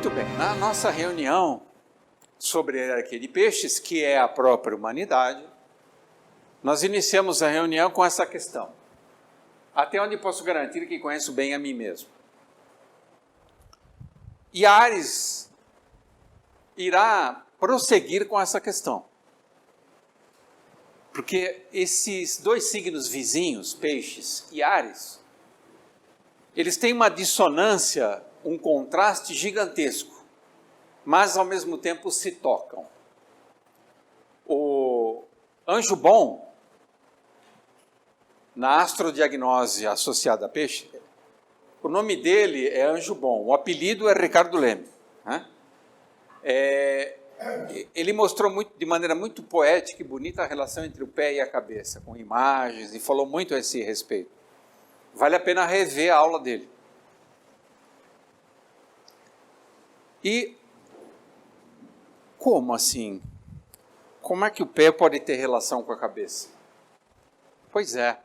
Muito bem, na nossa reunião sobre a hierarquia de peixes, que é a própria humanidade, nós iniciamos a reunião com essa questão. Até onde posso garantir que conheço bem a mim mesmo? E Ares irá prosseguir com essa questão. Porque esses dois signos vizinhos, peixes e Ares, eles têm uma dissonância, um contraste gigantesco, mas ao mesmo tempo se tocam. O anjo bom, na astrodiagnose associada a peixe, o nome dele é anjo bom, o apelido é Ricardo Leme. Né? Ele mostrou de maneira muito poética e bonita a relação entre o pé e a cabeça, com imagens, e falou muito a esse respeito. Vale a pena rever a aula dele. E como assim? Como é que o pé pode ter relação com a cabeça? Pois é,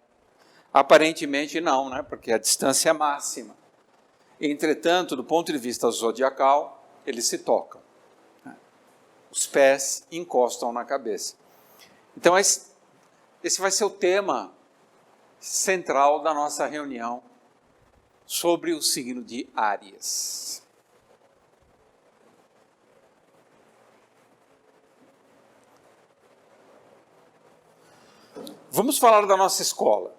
aparentemente não, né? Porque a distância é máxima. Entretanto, do ponto de vista zodiacal, eles se tocam. Os pés encostam na cabeça. Então, esse vai ser o tema central da nossa reunião sobre o signo de Áries. Vamos falar da nossa escola.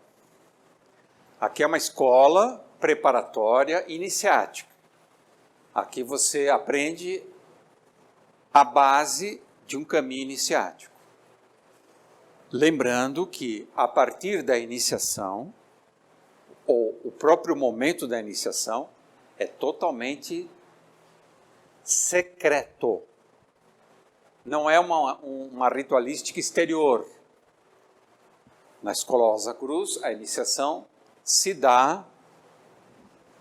Aqui é uma escola preparatória iniciática. Aqui você aprende a base de um caminho iniciático. Lembrando que, a partir da iniciação, ou o próprio momento da iniciação, é totalmente secreto. Não é uma ritualística exterior. Na Escola Rosa Cruz, a iniciação se dá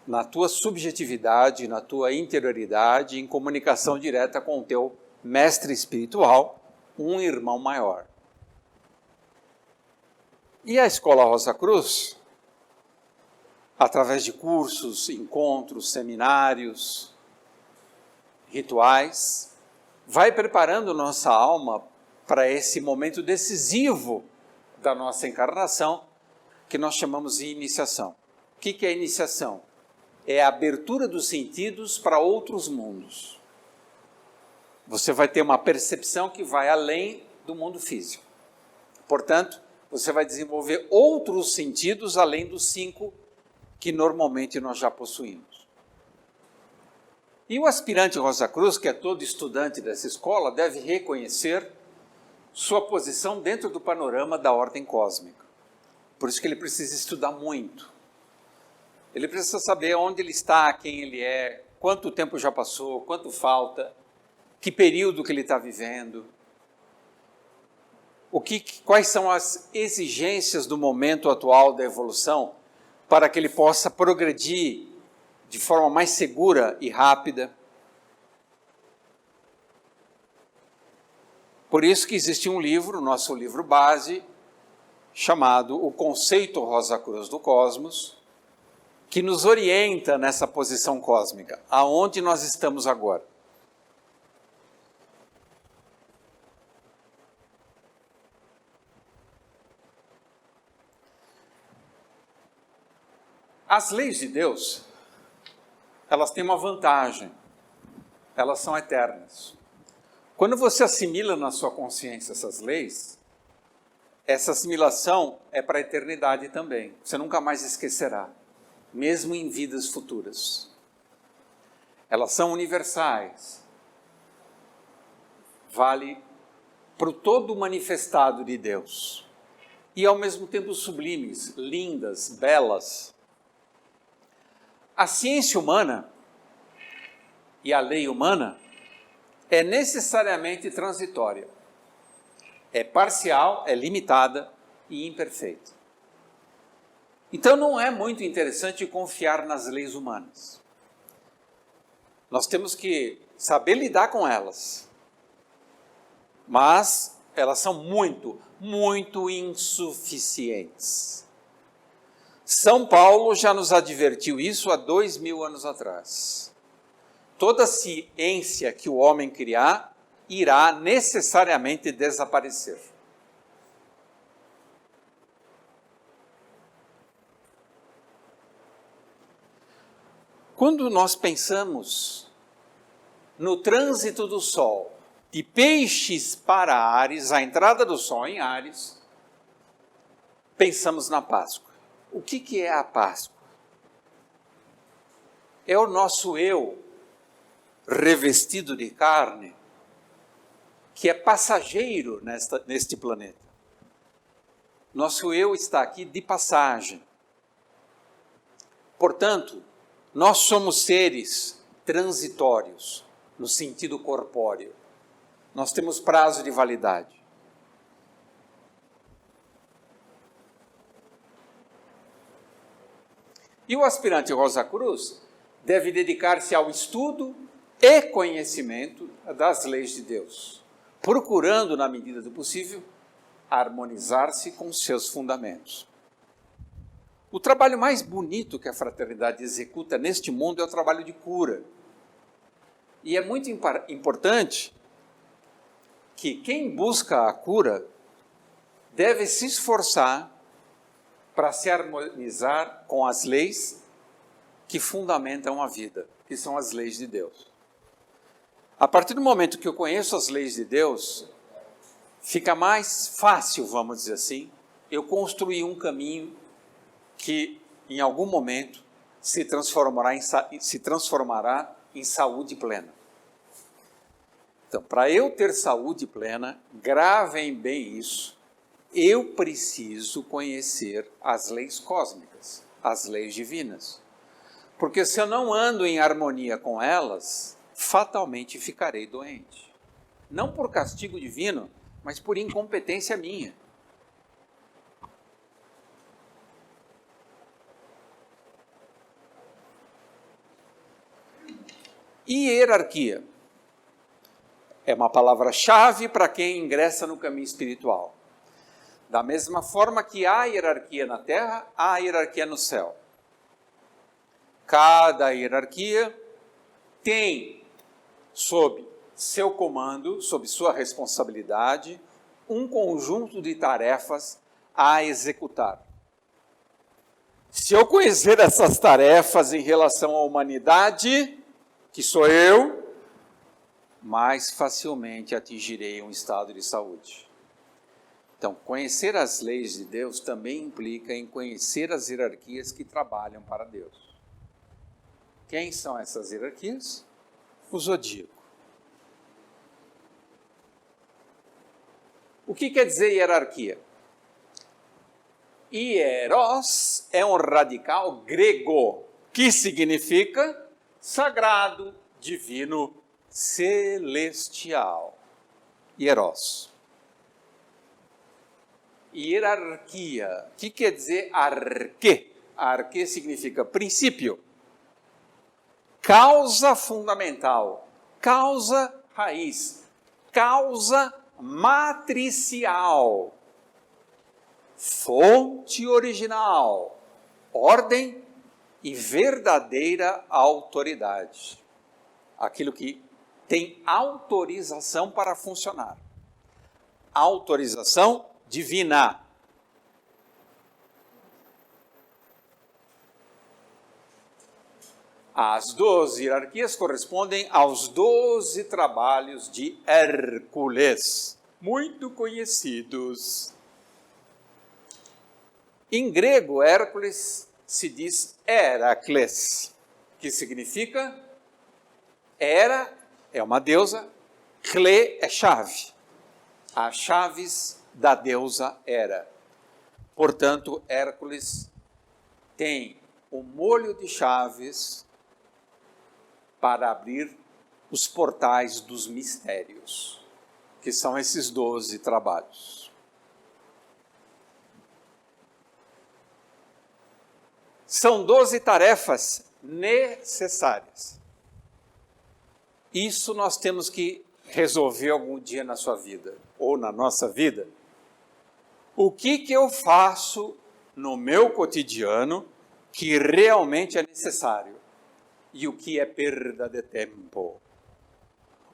na tua subjetividade, na tua interioridade, em comunicação direta com o teu mestre espiritual, um irmão maior. E a Escola Rosa Cruz, através de cursos, encontros, seminários, rituais, vai preparando nossa alma para esse momento decisivo da nossa encarnação, que nós chamamos de iniciação. O que é iniciação? É a abertura dos sentidos para outros mundos. Você vai ter uma percepção que vai além do mundo físico. Portanto, você vai desenvolver outros sentidos além dos 5 que normalmente nós já possuímos. E o aspirante Rosa Cruz, que é todo estudante dessa escola, deve reconhecer sua posição dentro do panorama da ordem cósmica. Por isso que ele precisa estudar muito. Ele precisa saber onde ele está, quem ele é, quanto tempo já passou, quanto falta, que período que ele está vivendo, quais são as exigências do momento atual da evolução para que ele possa progredir de forma mais segura e rápida. Por isso que existe um livro, nosso livro base, chamado O Conceito Rosa Cruz do Cosmos, que nos orienta nessa posição cósmica, aonde nós estamos agora. As leis de Deus, elas têm uma vantagem, elas são eternas. Quando você assimila na sua consciência essas leis, essa assimilação é para a eternidade também. Você nunca mais esquecerá, mesmo em vidas futuras. Elas são universais. Vale para o todo manifestado de Deus. E ao mesmo tempo sublimes, lindas, belas. A ciência humana e a lei humana é necessariamente transitória. É parcial, é limitada e imperfeita. Então não é muito interessante confiar nas leis humanas. Nós temos que saber lidar com elas. Mas elas são muito, muito insuficientes. São Paulo já nos advertiu isso há 2000 anos atrás. toda ciência que o homem criar irá necessariamente desaparecer. Quando nós pensamos no trânsito do Sol, de Peixes para Áries, a entrada do Sol em Áries, pensamos na Páscoa. O que é a Páscoa? É o nosso eu revestido de carne, que é passageiro neste planeta. Nosso eu está aqui de passagem. Portanto, nós somos seres transitórios, no sentido corpóreo. Nós temos prazo de validade. E o aspirante Rosa Cruz deve dedicar-se ao estudo e conhecimento das leis de Deus, procurando, na medida do possível, harmonizar-se com seus fundamentos. O trabalho mais bonito que a fraternidade executa neste mundo é o trabalho de cura. E é muito importante que quem busca a cura deve se esforçar para se harmonizar com as leis que fundamentam a vida, que são as leis de Deus. A partir do momento que eu conheço as leis de Deus, fica mais fácil, vamos dizer assim, eu construir um caminho que, em algum momento, se transformará em saúde plena. Então, para eu ter saúde plena, gravem bem isso, eu preciso conhecer as leis cósmicas, as leis divinas. Porque se eu não ando em harmonia com elas, fatalmente ficarei doente. Não por castigo divino, mas por incompetência minha. Hierarquia é uma palavra-chave para quem ingressa no caminho espiritual. Da mesma forma que há hierarquia na terra, há hierarquia no céu. Cada hierarquia tem sob seu comando, sob sua responsabilidade, um conjunto de tarefas a executar. Se eu conhecer essas tarefas em relação à humanidade, que sou eu, mais facilmente atingirei um estado de saúde. Então, conhecer as leis de Deus também implica em conhecer as hierarquias que trabalham para Deus. Quem são essas hierarquias? O zodíaco. O que quer dizer hierarquia? Hieros é um radical grego, que significa sagrado, divino, celestial. Hieros. Hierarquia. O que quer dizer arquê? Arquê significa princípio, causa fundamental, causa raiz, causa matricial, fonte original, ordem e verdadeira autoridade. Aquilo que tem autorização para funcionar. Autorização divina. As 12 hierarquias correspondem aos 12 trabalhos de Hércules, muito conhecidos. Em grego, Hércules se diz Heracles, que significa Hera é uma deusa, Cle é chave. As chaves da deusa Hera. Portanto, Hércules tem o molho de chaves para abrir os portais dos mistérios, que são esses 12 trabalhos. São 12 tarefas necessárias. Isso nós temos que resolver algum dia na sua vida, ou na nossa vida. O que eu faço no meu cotidiano que realmente é necessário? e o que é perda de tempo,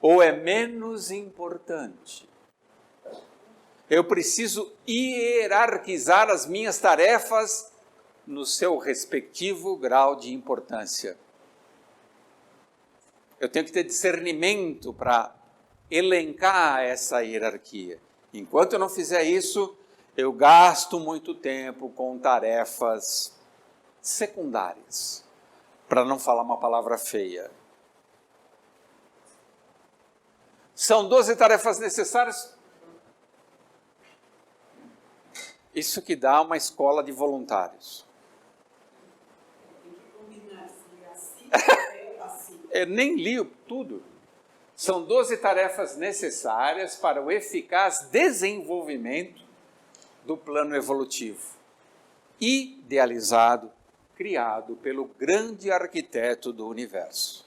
ou é menos importante. Eu preciso hierarquizar as minhas tarefas no seu respectivo grau de importância. Eu tenho que ter discernimento para elencar essa hierarquia. Enquanto eu não fizer isso, eu gasto muito tempo com tarefas secundárias, para não falar uma palavra feia. São 12 tarefas necessárias. Isso que dá uma escola de voluntários. Eu nem li tudo. São 12 tarefas necessárias para o eficaz desenvolvimento do plano evolutivo, idealizado, criado pelo grande arquiteto do universo.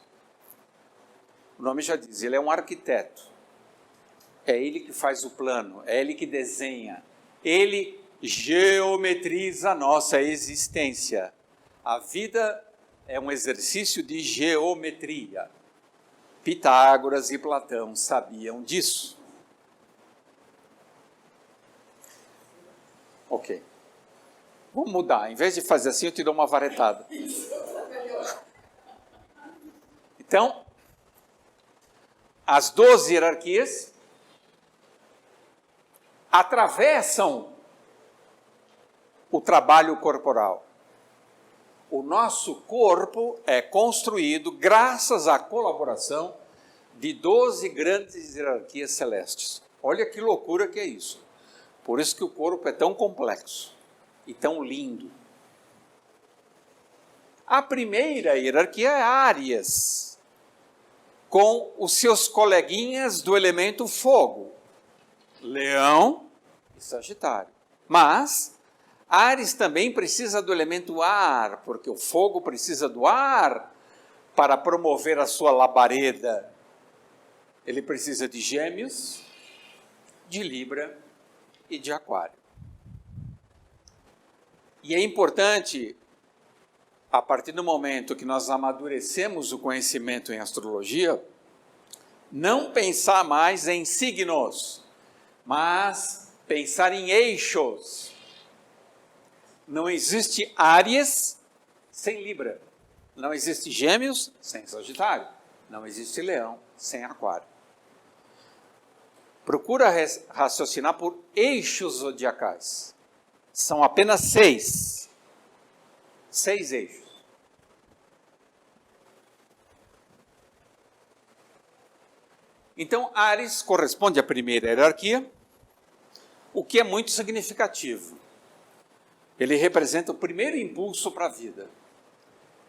O nome já diz, ele é um arquiteto. É ele que faz o plano, é ele que desenha, ele geometriza a nossa existência. A vida é um exercício de geometria. Pitágoras e Platão sabiam disso. Ok. Vamos mudar. Em vez de fazer assim, eu te dou uma varetada. Então, as 12 hierarquias atravessam o trabalho corporal. O nosso corpo é construído graças à colaboração de 12 grandes hierarquias celestes. Olha que loucura que é isso. Por isso que o corpo é tão complexo e tão lindo. A primeira hierarquia é Áries, com os seus coleguinhas do elemento fogo, Leão e Sagitário. Mas Áries também precisa do elemento ar, porque o fogo precisa do ar para promover a sua labareda. Ele precisa de Gêmeos, de Libra e de Aquário. E é importante, a partir do momento que nós amadurecemos o conhecimento em astrologia, não pensar mais em signos, mas pensar em eixos. Não existe Áries sem Libra. Não existe Gêmeos sem Sagitário. Não existe Leão sem Aquário. Procura raciocinar por eixos zodiacais. São apenas 6. 6 eixos. Então, Áries corresponde à primeira hierarquia, o que é muito significativo. Ele representa o primeiro impulso para a vida.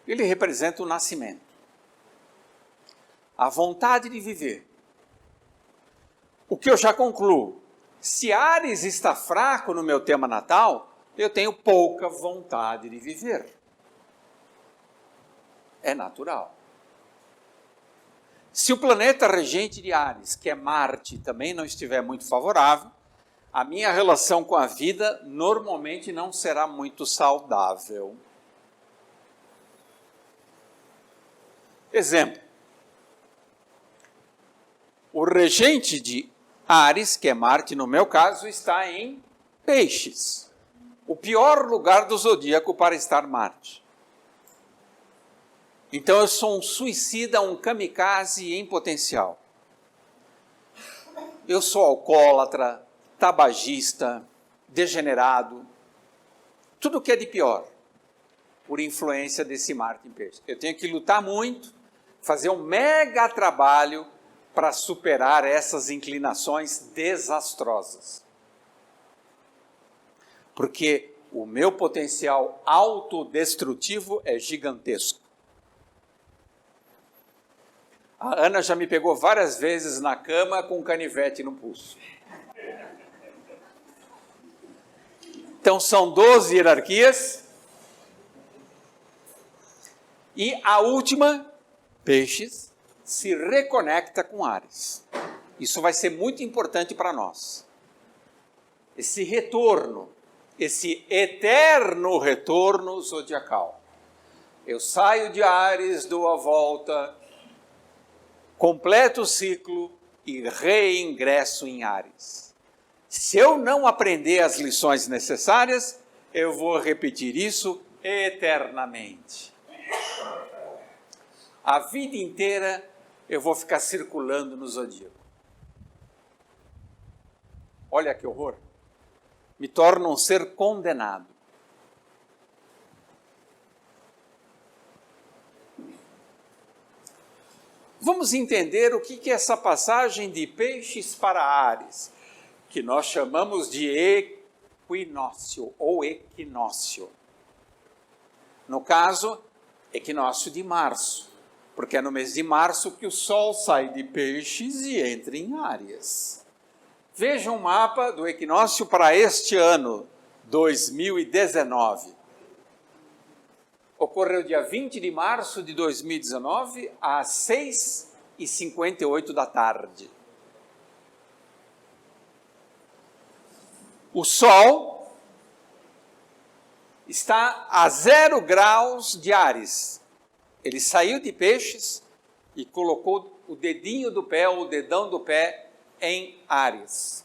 Ele representa o nascimento. A vontade de viver. O que eu já concluo, se Áries está fraco no meu tema natal, eu tenho pouca vontade de viver. É natural. Se o planeta regente de Áries, que é Marte, também não estiver muito favorável, a minha relação com a vida normalmente não será muito saudável. Exemplo. O regente de Áries, que é Marte no meu caso, está em Peixes. O pior lugar do zodíaco para estar Marte. Então eu sou um suicida, um kamikaze em potencial. Eu sou alcoólatra, tabagista, degenerado, tudo que é de pior, por influência desse Marte em Peixes. Eu tenho que lutar muito, fazer um mega trabalho para superar essas inclinações desastrosas. Porque o meu potencial autodestrutivo é gigantesco. A Ana já me pegou várias vezes na cama com um canivete no pulso. Então, são 12 hierarquias. E a última, Peixes, se reconecta com Áries. Isso vai ser muito importante para nós. Esse retorno, esse eterno retorno zodiacal. Eu saio de Áries, dou a volta, completo o ciclo e reingresso em Áries. Se eu não aprender as lições necessárias, eu vou repetir isso eternamente. A vida inteira eu vou ficar circulando no zodíaco. Olha que horror. Me torno um ser condenado. Vamos entender o que é essa passagem de Peixes para Áries, que nós chamamos de equinócio ou equinócio. No caso, equinócio de março, porque é no mês de março que o Sol sai de Peixes e entra em Áries. Veja um mapa do equinócio para este ano, 2019. Ocorreu dia 20 de março de 2019, às 6h58 da tarde. O Sol está a 0 graus de Áries. Ele saiu de Peixes e colocou o dedinho do pé, ou o dedão do pé, em Áries.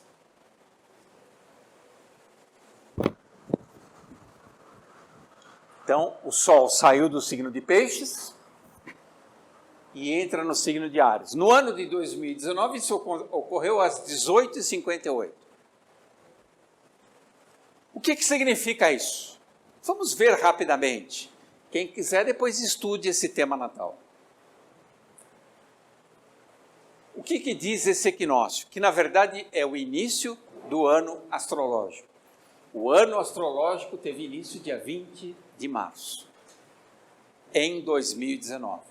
Então, o Sol saiu do signo de Peixes e entra no signo de Áries. No ano de 2019, isso ocorreu às 18h58. O que significa isso? Vamos ver rapidamente. Quem quiser, depois estude esse tema natal. O que diz esse equinócio? Que, na verdade, é o início do ano astrológico. O ano astrológico teve início dia 20 de março, em 2019.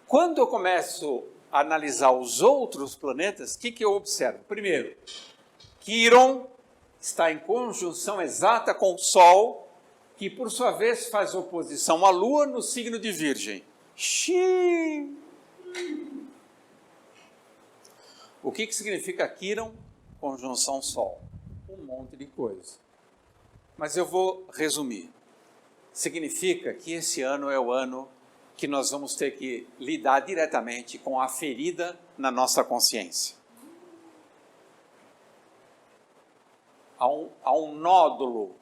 Quando eu começo a analisar os outros planetas, o que eu observo? Primeiro, Quirón está em conjunção exata com o Sol, que por sua vez faz oposição à Lua no signo de Virgem. Xiii! O que significa Quirón, conjunção Sol? Um monte de coisa. Mas eu vou resumir. Significa que esse ano é o ano que nós vamos ter que lidar diretamente com a ferida na nossa consciência. Há um nódulo,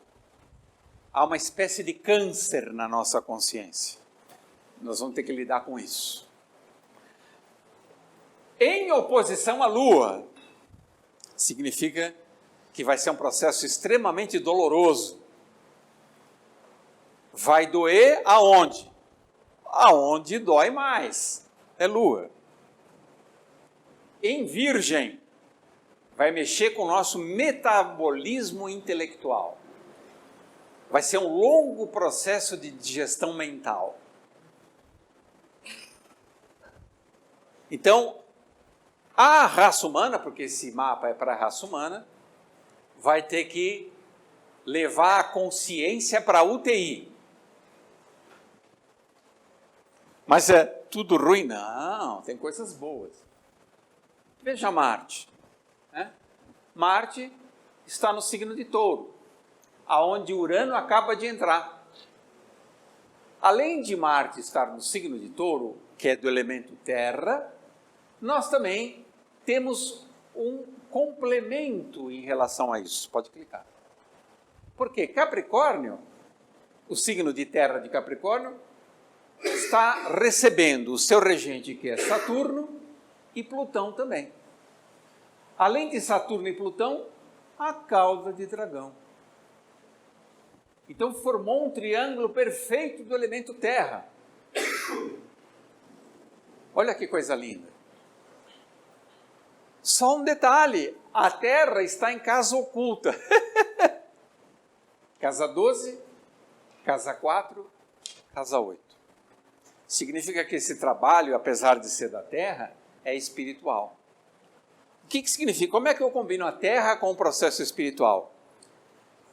há uma espécie de câncer na nossa consciência. Nós vamos ter que lidar com isso. Em oposição à Lua, significa que vai ser um processo extremamente doloroso. Vai doer aonde? Aonde dói mais, é Lua. Em Virgem, vai mexer com o nosso metabolismo intelectual. Vai ser um longo processo de digestão mental. Então, a raça humana, porque esse mapa é para a raça humana, vai ter que levar a consciência para a UTI. Mas é tudo ruim? Não, tem coisas boas. Veja Marte. Né? Marte está no signo de Touro, aonde Urano acaba de entrar. Além de Marte estar no signo de Touro, que é do elemento terra, nós também temos um complemento em relação a isso. Pode clicar. Porque Capricórnio, o signo de terra de Capricórnio, está recebendo o seu regente, que é Saturno, e Plutão também. Além de Saturno e Plutão, a cauda de dragão. Então formou um triângulo perfeito do elemento terra. Olha que coisa linda. Só um detalhe, a Terra está em casa oculta. Casa 12, casa 4, casa 8. Significa que esse trabalho, apesar de ser da Terra, é espiritual. O que significa? Como é que eu combino a Terra com o processo espiritual?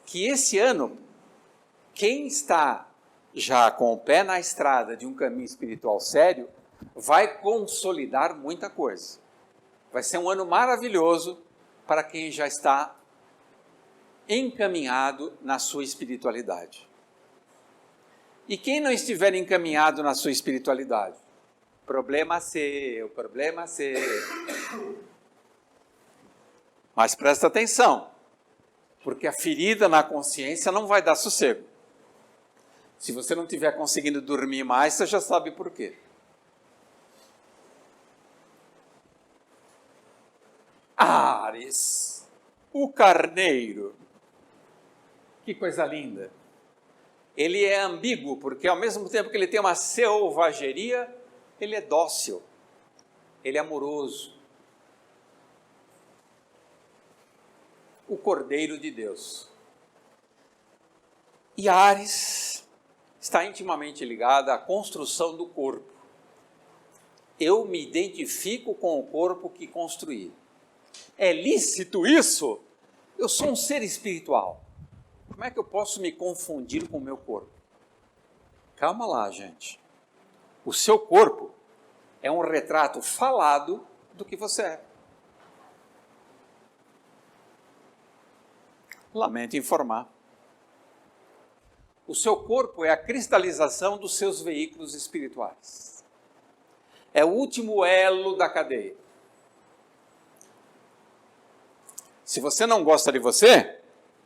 Que esse ano, quem está já com o pé na estrada de um caminho espiritual sério, vai consolidar muita coisa. Vai ser um ano maravilhoso para quem já está encaminhado na sua espiritualidade. E quem não estiver encaminhado na sua espiritualidade? Problema seu, problema seu. Mas presta atenção, porque a ferida na consciência não vai dar sossego. Se você não estiver conseguindo dormir mais, você já sabe por quê. Áries, o carneiro. Que coisa linda. Ele é ambíguo, porque ao mesmo tempo que ele tem uma selvageria, ele é dócil, ele é amoroso. O Cordeiro de Deus. E Áries está intimamente ligada à construção do corpo. Eu me identifico com o corpo que construí. É lícito isso? Eu sou um ser espiritual. Como é que eu posso me confundir com o meu corpo? Calma lá, gente. O seu corpo é um retrato falado do que você é. Lamento informar. O seu corpo é a cristalização dos seus veículos espirituais. É o último elo da cadeia. Se você não gosta de você,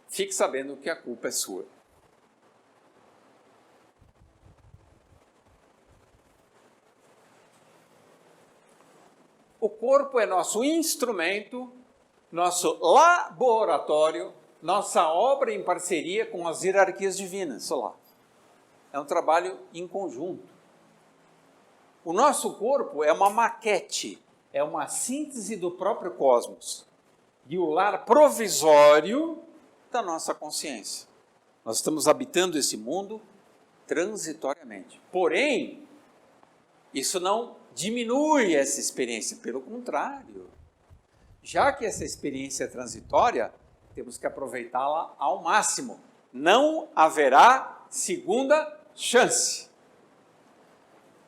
fique sabendo que a culpa é sua. O corpo é nosso instrumento, nosso laboratório, nossa obra em parceria com as hierarquias divinas. Olha lá. É um trabalho em conjunto. O nosso corpo é uma maquete, é uma síntese do próprio cosmos e o lar provisório da nossa consciência. Nós estamos habitando esse mundo transitoriamente. Porém, isso não diminui essa experiência, pelo contrário. Já que essa experiência é transitória, temos que aproveitá-la ao máximo. Não haverá segunda chance.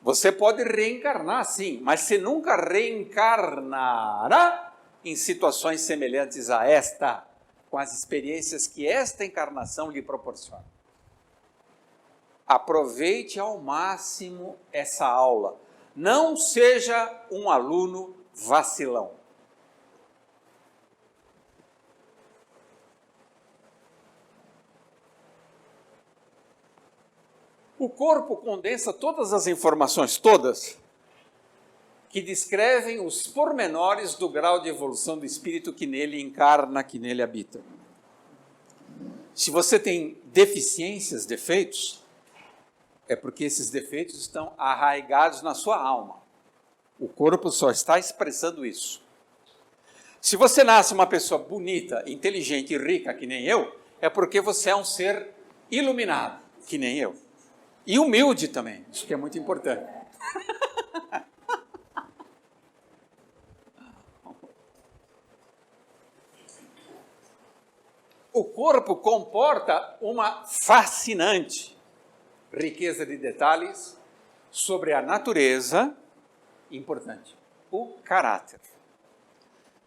Você pode reencarnar, sim, mas você nunca reencarnará em situações semelhantes a esta, com as experiências que esta encarnação lhe proporciona. Aproveite ao máximo essa aula. Não seja um aluno vacilão. O corpo condensa todas as informações, todas, que descrevem os pormenores do grau de evolução do espírito que nele encarna, que nele habita. Se você tem deficiências, defeitos, é porque esses defeitos estão arraigados na sua alma. O corpo só está expressando isso. Se você nasce uma pessoa bonita, inteligente e rica, que nem eu, é porque você é um ser iluminado, que nem eu. E humilde também, isso que é muito importante. O corpo comporta uma fascinante riqueza de detalhes sobre a natureza, importante, o caráter.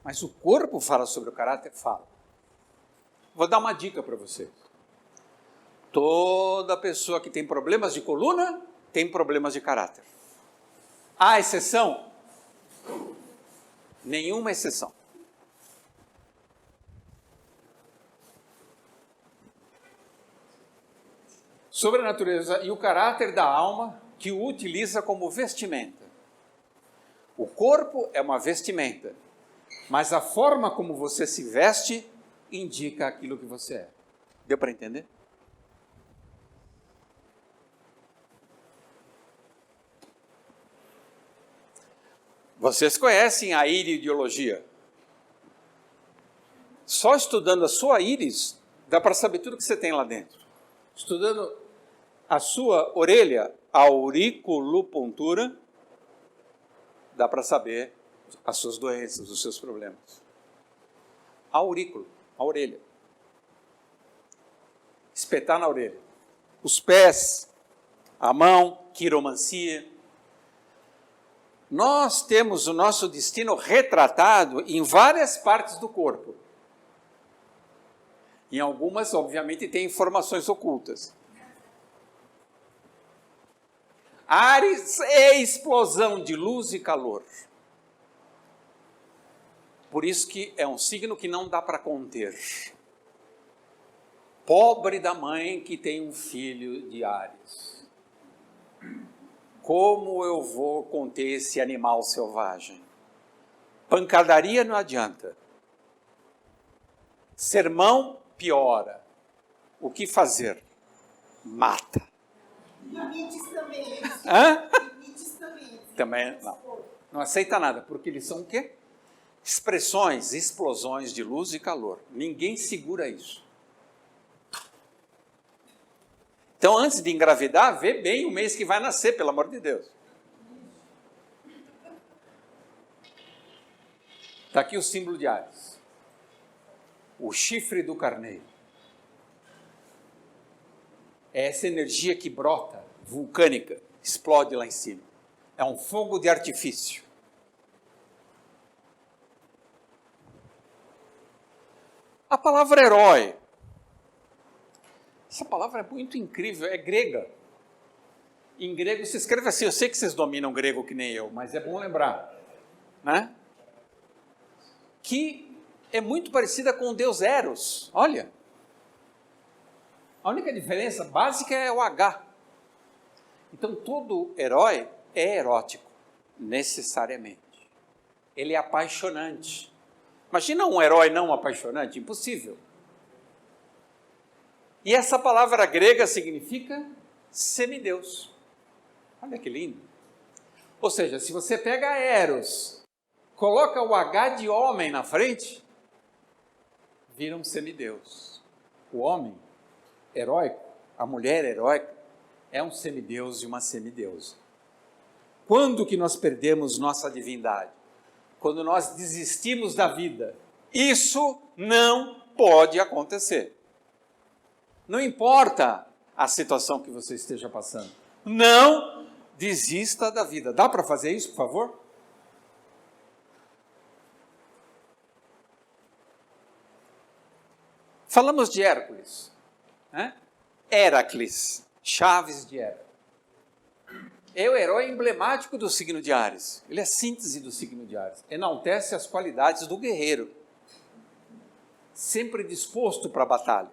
Mas o corpo fala sobre o caráter? Fala. Vou dar uma dica para vocês. Toda pessoa que tem problemas de coluna tem problemas de caráter. Há exceção? Nenhuma exceção. Sobre a natureza e o caráter da alma, que o utiliza como vestimenta. O corpo é uma vestimenta, mas a forma como você se veste indica aquilo que você é. Deu para entender? Vocês conhecem a iridiologia. Só estudando a sua íris, dá para saber tudo que você tem lá dentro. Estudando a sua orelha, a auriculopuntura, dá para saber as suas doenças, os seus problemas. Aurículo, a orelha. Espetar na orelha. Os pés, a mão, quiromancia. Nós temos o nosso destino retratado em várias partes do corpo. Em algumas, obviamente, tem informações ocultas. Áries é explosão de luz e calor. Por isso que é um signo que não dá para conter. Pobre da mãe que tem um filho de Áries. Como eu vou conter esse animal selvagem? Pancadaria não adianta. Sermão piora. O que fazer? Mata. Limites também. Hã? Limites também. Também não. Não aceita nada, porque eles são o quê? Expressões, explosões de luz e calor. Ninguém segura isso. Então, antes de engravidar, vê bem o mês que vai nascer, pelo amor de Deus. Está aqui o símbolo de Áries. O chifre do carneiro. É essa energia que brota, vulcânica, explode lá em cima. É um fogo de artifício. A palavra herói. Essa palavra é muito incrível, é grega. Em grego se escreve assim, eu sei que vocês dominam grego que nem eu, mas é bom lembrar, né? Que é muito parecida com o deus Eros. Olha, a única diferença básica é o H. Então todo herói é erótico, necessariamente. Ele é apaixonante. Imagina um herói não apaixonante, impossível. E essa palavra grega significa semideus. Olha que lindo. Ou seja, se você pega Eros, coloca o H de homem na frente, vira um semideus. O homem heróico, a mulher heróica, é um semideus e uma semideusa. Quando que nós perdemos nossa divindade? Quando nós desistimos da vida. Isso não pode acontecer. Não importa a situação que você esteja passando. Não desista da vida. Dá para fazer isso, por favor? Falamos de Hércules, né? Heracles, Chaves de Hércules. É o herói emblemático do signo de Áries. Ele é a síntese do signo de Áries. Enaltece as qualidades do guerreiro. Sempre disposto para a batalha.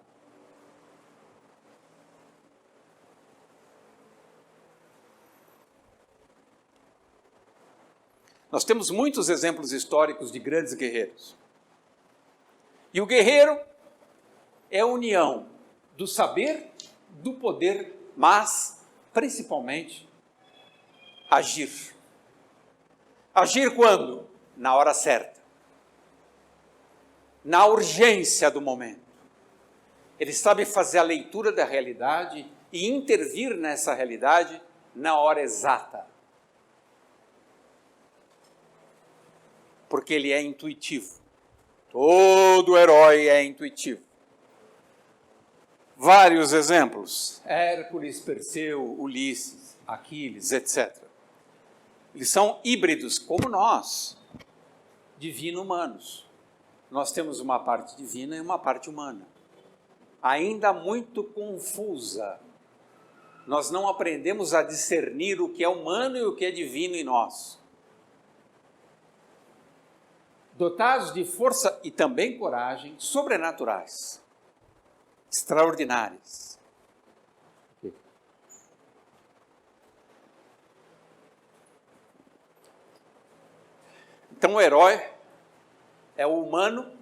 Nós temos muitos exemplos históricos de grandes guerreiros. E o guerreiro é a união do saber, do poder, mas, principalmente, agir. Agir quando? Na hora certa. Na urgência do momento. Ele sabe fazer a leitura da realidade e intervir nessa realidade na hora exata. Porque ele é intuitivo. Todo herói é intuitivo. Vários exemplos. Hércules, Perseu, Ulisses, Aquiles, etc. Eles são híbridos, como nós, divino-humanos. Nós temos uma parte divina e uma parte humana. Ainda muito confusa. Nós não aprendemos a discernir o que é humano e o que é divino em nós. Dotados de força e também coragem sobrenaturais, extraordinárias. Então o herói é o humano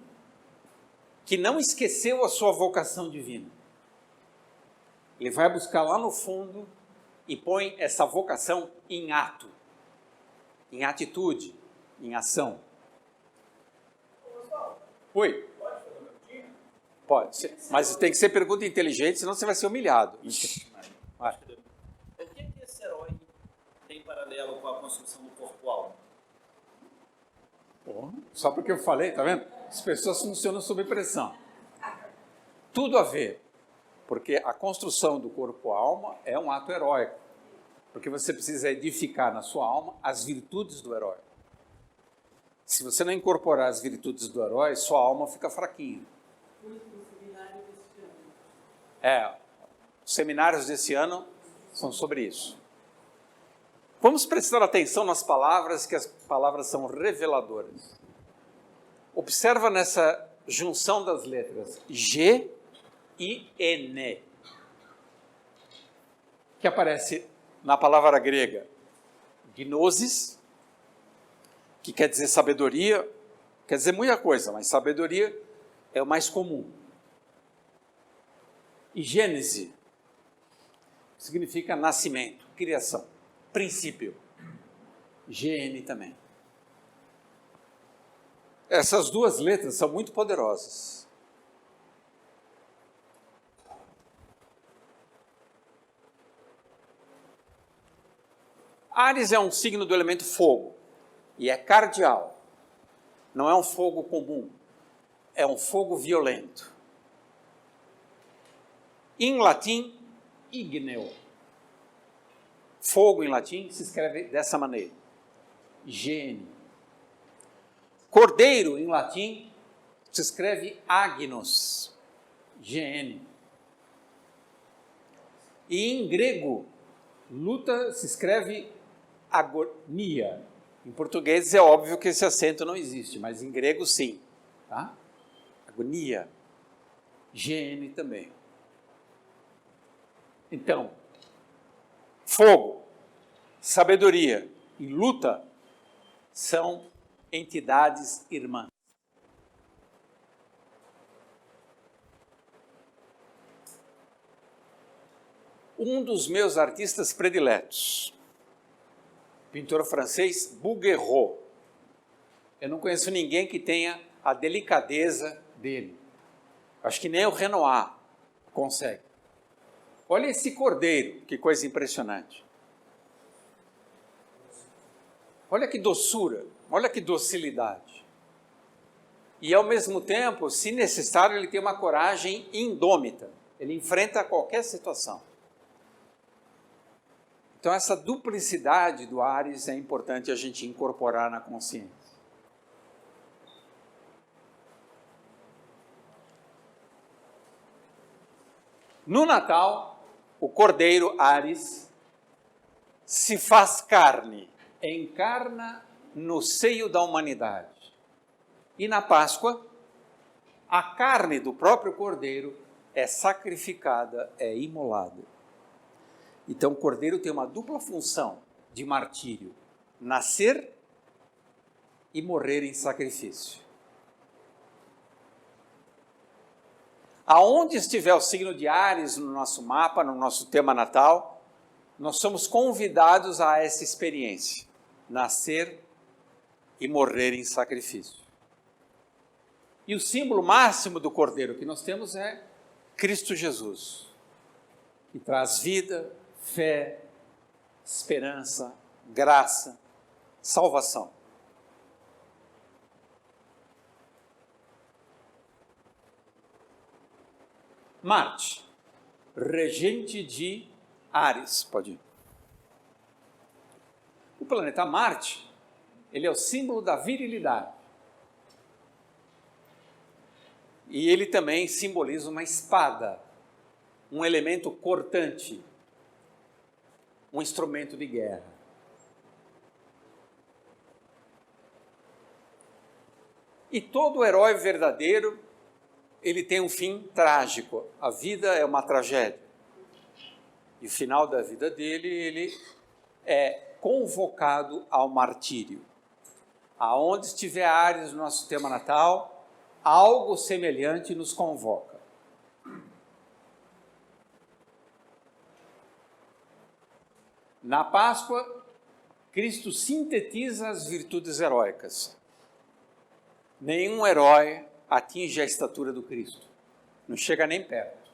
que não esqueceu a sua vocação divina. Ele vai buscar lá no fundo e põe essa vocação em ato, em atitude, em ação. Oi? Pode fazer uma perguntinha? Pode, mas tem que ser pergunta inteligente, senão você vai ser humilhado. Vai. O que esse herói tem paralelo com a construção do corpo-alma? Só porque eu falei, tá vendo? As pessoas funcionam sob pressão. Tudo a ver. Porque a construção do corpo-alma é um ato heróico. Porque você precisa edificar na sua alma as virtudes do herói. Se você não incorporar as virtudes do herói, sua alma fica fraquinha. Muito seminário Os seminários desse ano são sobre isso. Vamos prestar atenção nas palavras, que as palavras são reveladoras. Observa nessa junção das letras G e N, que aparece na palavra grega gnosis, que quer dizer sabedoria, quer dizer muita coisa, mas sabedoria é o mais comum. E gênese significa nascimento, criação, princípio. GN também. Essas duas letras são muito poderosas. Áries é um signo do elemento fogo e é cardial. Não é um fogo comum, é um fogo violento. Em latim, igneo. Fogo em latim se escreve dessa maneira. GN. Cordeiro em latim se escreve agnus. GN. E em grego, luta se escreve agonia. Em português é óbvio que esse acento não existe, mas em grego sim. Tá? Agonia. GN também. Então, fogo, sabedoria e luta são entidades irmãs. Um dos meus artistas prediletos, pintor francês Bouguereau. Eu não conheço ninguém que tenha a delicadeza dele. Acho que nem o Renoir consegue. Olha esse cordeiro, que coisa impressionante. Olha que doçura, olha que docilidade. E ao mesmo tempo, se necessário, ele tem uma coragem indômita. Ele enfrenta qualquer situação. Então essa duplicidade do Áries é importante a gente incorporar na consciência. No Natal, o cordeiro Áries se faz carne, encarna no seio da humanidade. E na Páscoa, a carne do próprio cordeiro é sacrificada, é imolada. Então o cordeiro tem uma dupla função de martírio: nascer e morrer em sacrifício. Aonde estiver o signo de Áries no nosso mapa, no nosso tema natal, nós somos convidados a essa experiência: nascer e morrer em sacrifício. E o símbolo máximo do cordeiro que nós temos é Cristo Jesus, que traz vida, fé, esperança, graça, salvação. Marte, regente de Áries, pode ir. O planeta Marte, ele é o símbolo da virilidade. E ele também simboliza uma espada, um elemento cortante, um instrumento de guerra. E todo herói verdadeiro, ele tem um fim trágico. A vida é uma tragédia. E o final da vida dele, ele é convocado ao martírio. Aonde estiver Áries no nosso tema natal, algo semelhante nos convoca. Na Páscoa, Cristo sintetiza as virtudes heróicas. Nenhum herói atinge a estatura do Cristo. Não chega nem perto.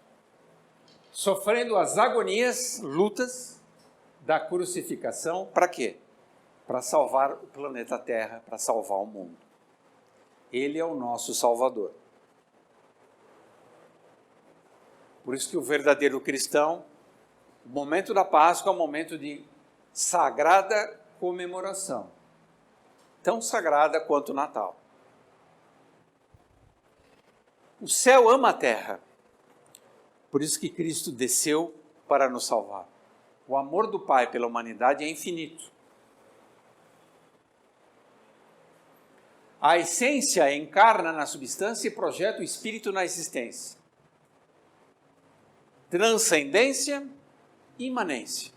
Sofrendo as agonias, lutas da crucificação, para quê? Para salvar o planeta Terra, para salvar o mundo. Ele é o nosso Salvador. Por isso que o verdadeiro cristão, o momento da Páscoa é um momento de sagrada comemoração. Tão sagrada quanto o Natal. O céu ama a terra, Por isso que Cristo desceu para nos salvar. O amor do Pai pela humanidade é infinito. A essência encarna na substância e projeta o espírito na existência. Transcendência, imanência.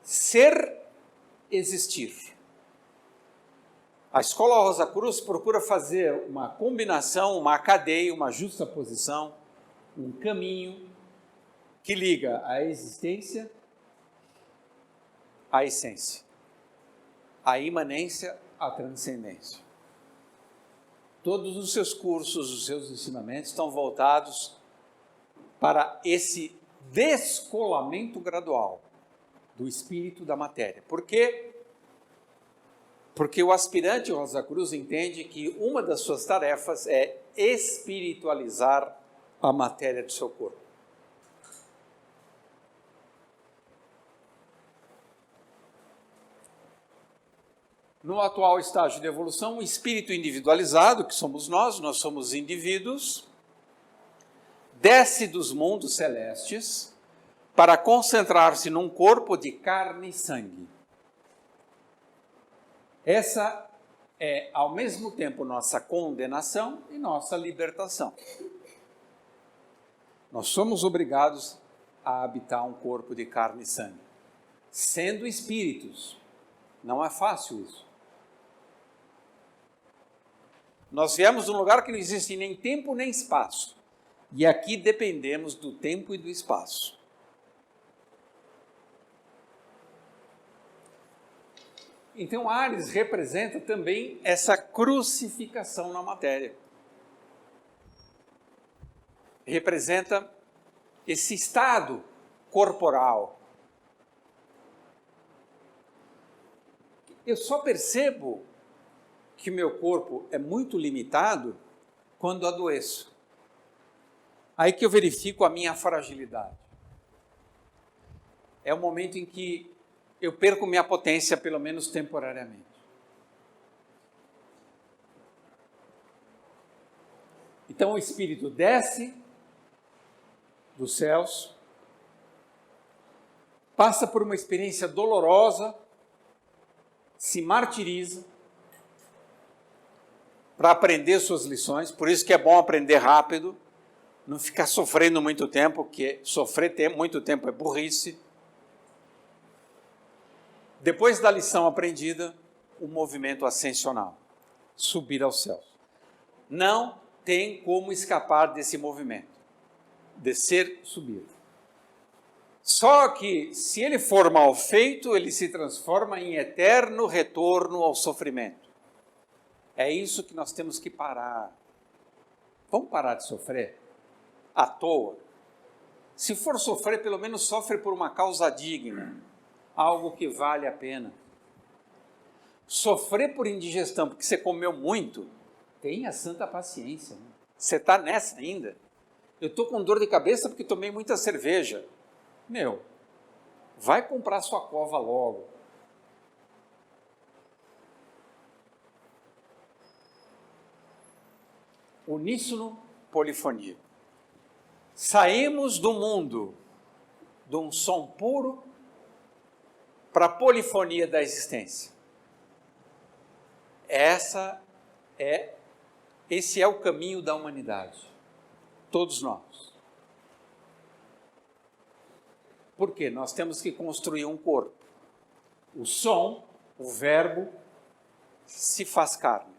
Ser, existir. A Escola Rosa Cruz procura fazer uma combinação, uma cadeia, uma justaposição, um caminho que liga a existência à essência, a imanência à transcendência. Todos os seus cursos, os seus ensinamentos estão voltados para esse descolamento gradual do espírito da matéria. Por quê? Porque o aspirante Rosa Cruz entende que uma das suas tarefas é espiritualizar a matéria do seu corpo. No atual estágio de evolução, o espírito individualizado, que somos nós somos indivíduos, desce dos mundos celestes para concentrar-se num corpo de carne e sangue. Essa é, ao mesmo tempo, nossa condenação e nossa libertação. Nós somos obrigados a habitar um corpo de carne e sangue, sendo espíritos. Não é fácil isso. Nós viemos de um lugar que não existe nem tempo nem espaço. E aqui dependemos do tempo e do espaço. Então, Ares representa também essa crucificação na matéria. Representa esse estado corporal. Eu só percebo que meu corpo é muito limitado quando adoeço. Aí que eu verifico a minha fragilidade. É o momento em que eu perco minha potência, pelo menos temporariamente. Então o espírito desce dos céus, passa por uma experiência dolorosa, se martiriza para aprender suas lições, por isso que é bom aprender rápido, não ficar sofrendo muito tempo, porque sofrer muito tempo é burrice. Depois da lição aprendida, o movimento ascensional, subir aos céus. Não tem como escapar desse movimento, descer, subir. Só que, se ele for mal feito, ele se transforma em eterno retorno ao sofrimento. É isso que nós temos que parar. Vamos parar de sofrer à toa. Se for sofrer, pelo menos sofre por uma causa digna, algo que vale a pena. Sofrer por indigestão, porque você comeu muito, tenha santa paciência. Né? Você está nessa ainda? Eu estou com dor de cabeça porque tomei muita cerveja. Meu, vai comprar sua cova logo. Uníssono, polifonia. Saímos do mundo de um som puro para a polifonia da existência. Esse é o caminho da humanidade. Todos nós. Por quê? Nós temos que construir um corpo. O som, o verbo, se faz carne.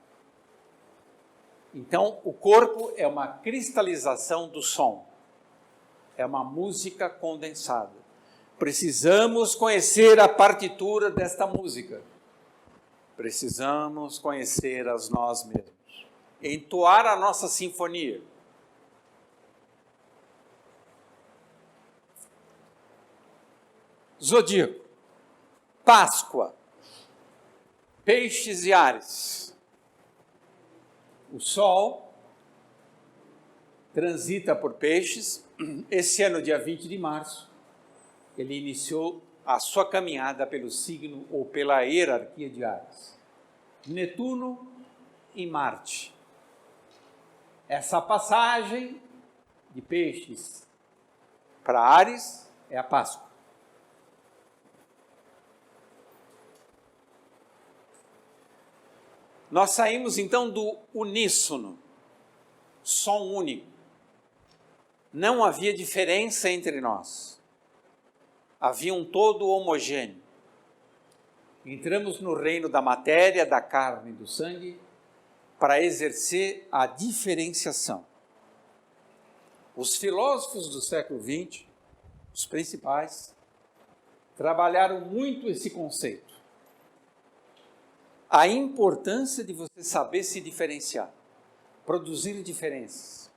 Então, o corpo é uma cristalização do som. É uma música condensada. Precisamos conhecer a partitura desta música. Precisamos conhecer as nós mesmos. Entoar a nossa sinfonia. Zodíaco. Páscoa. Peixes e Ares. O Sol transita por Peixes. Esse ano, dia 20 de março, ele iniciou a sua caminhada pelo signo ou pela hierarquia de Ares. Netuno e Marte. Essa passagem de Peixes Para Áries, é a Páscoa. Nós saímos então do uníssono, som único. Não havia diferença entre nós. Havia um todo homogêneo. Entramos no reino da matéria, da carne e do sangue para exercer a diferenciação. Os filósofos do século XX, os principais, trabalharam muito esse conceito. A importância de você saber se diferenciar, produzir diferenças.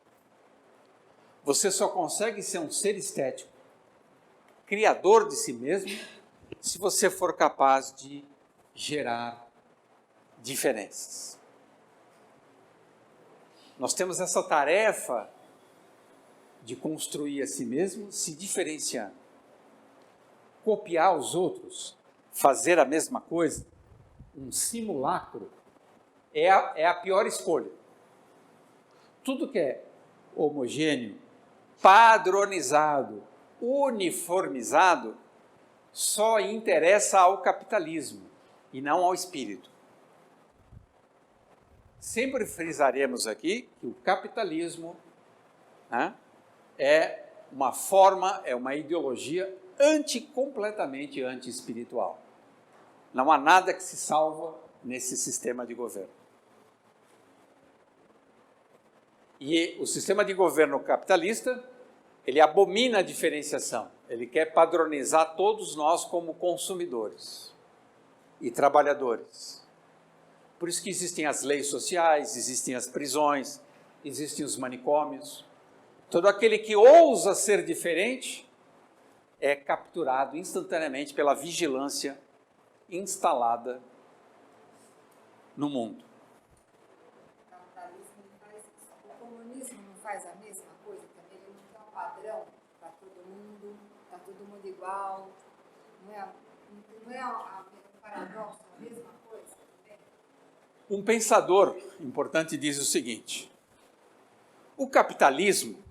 Você só consegue ser um ser estético, criador de si mesmo, se você for capaz de gerar diferenças. Nós temos essa tarefa de construir a si mesmo, se diferenciando. Copiar os outros, fazer a mesma coisa, um simulacro, é a pior escolha. Tudo que é homogêneo, padronizado, uniformizado, só interessa ao capitalismo e não ao espírito. Sempre frisaremos aqui que o capitalismo é uma forma, é uma ideologia completamente anti-espiritual. Não há nada que se salva nesse sistema de governo. E o sistema de governo capitalista, ele abomina a diferenciação. Ele quer padronizar todos nós como consumidores e trabalhadores. Por isso que existem as leis sociais, existem as prisões, existem os manicômios. Todo aquele que ousa ser diferente é capturado instantaneamente pela vigilância instalada no mundo. O capitalismo faz isso. O comunismo não faz a mesma coisa também? Ele não tem um padrão para todo mundo, está todo mundo igual. Não é um paradoxo, a mesma coisa também? Um pensador importante diz o seguinte: o capitalismo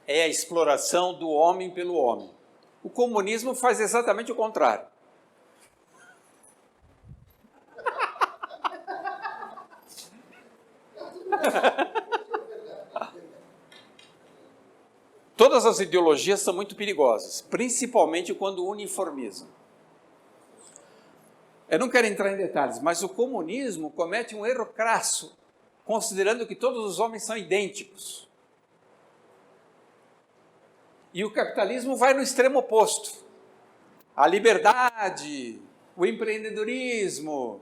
é a exploração do homem pelo homem. O comunismo faz exatamente o contrário. Todas as ideologias são muito perigosas, principalmente quando uniformizam. Eu não quero entrar em detalhes, mas o comunismo comete um erro crasso, considerando que todos os homens são idênticos. E o capitalismo vai no extremo oposto. A liberdade, o empreendedorismo,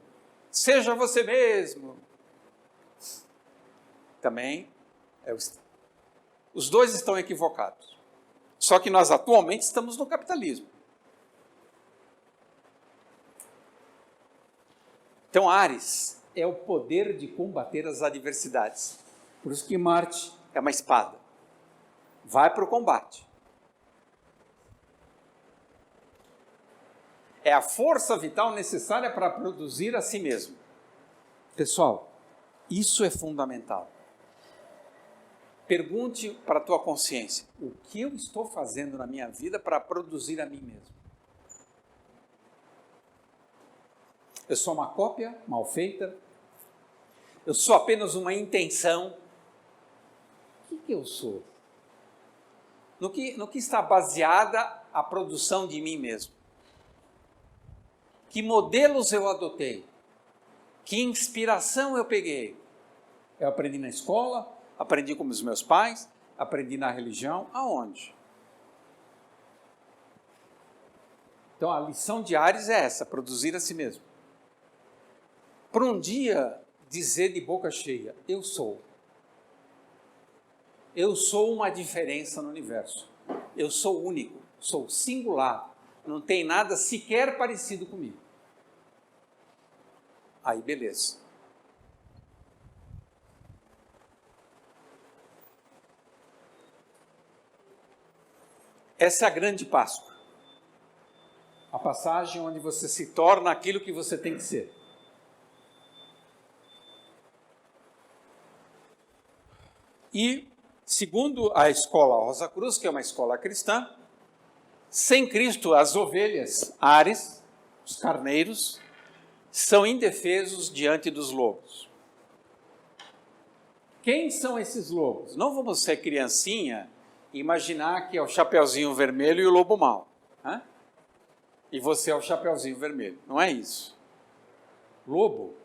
seja você mesmo. Também os dois estão equivocados. Só que nós atualmente estamos no capitalismo. Então, Áries é o poder de combater as adversidades. Por isso que Marte é uma espada. Vai para o combate. É a força vital necessária para produzir a si mesmo. Pessoal, isso é fundamental. Pergunte para a tua consciência: o que eu estou fazendo na minha vida para produzir a mim mesmo? Eu sou uma cópia mal feita? Eu sou apenas uma intenção? O que eu sou? No que está baseada a produção de mim mesmo? Que modelos eu adotei? Que inspiração eu peguei? Eu aprendi na escola? Aprendi com os meus pais? Aprendi na religião? Aonde? Então a lição de Áries é essa: produzir a si mesmo. Por um dia dizer de boca cheia: eu sou. Eu sou uma diferença no universo. Eu sou único, sou singular. Não tem nada sequer parecido comigo. Aí beleza. Essa é a grande Páscoa. A passagem onde você se torna aquilo que você tem que ser. E, segundo a escola Rosa Cruz, que é uma escola cristã, Sem Cristo, as ovelhas, Áries, os carneiros, são indefesos diante dos lobos. Quem são esses lobos? Não vamos ser criancinha e imaginar que é o Chapeuzinho Vermelho e o lobo mau. Né? E você é o Chapeuzinho Vermelho. Não é isso. Lobo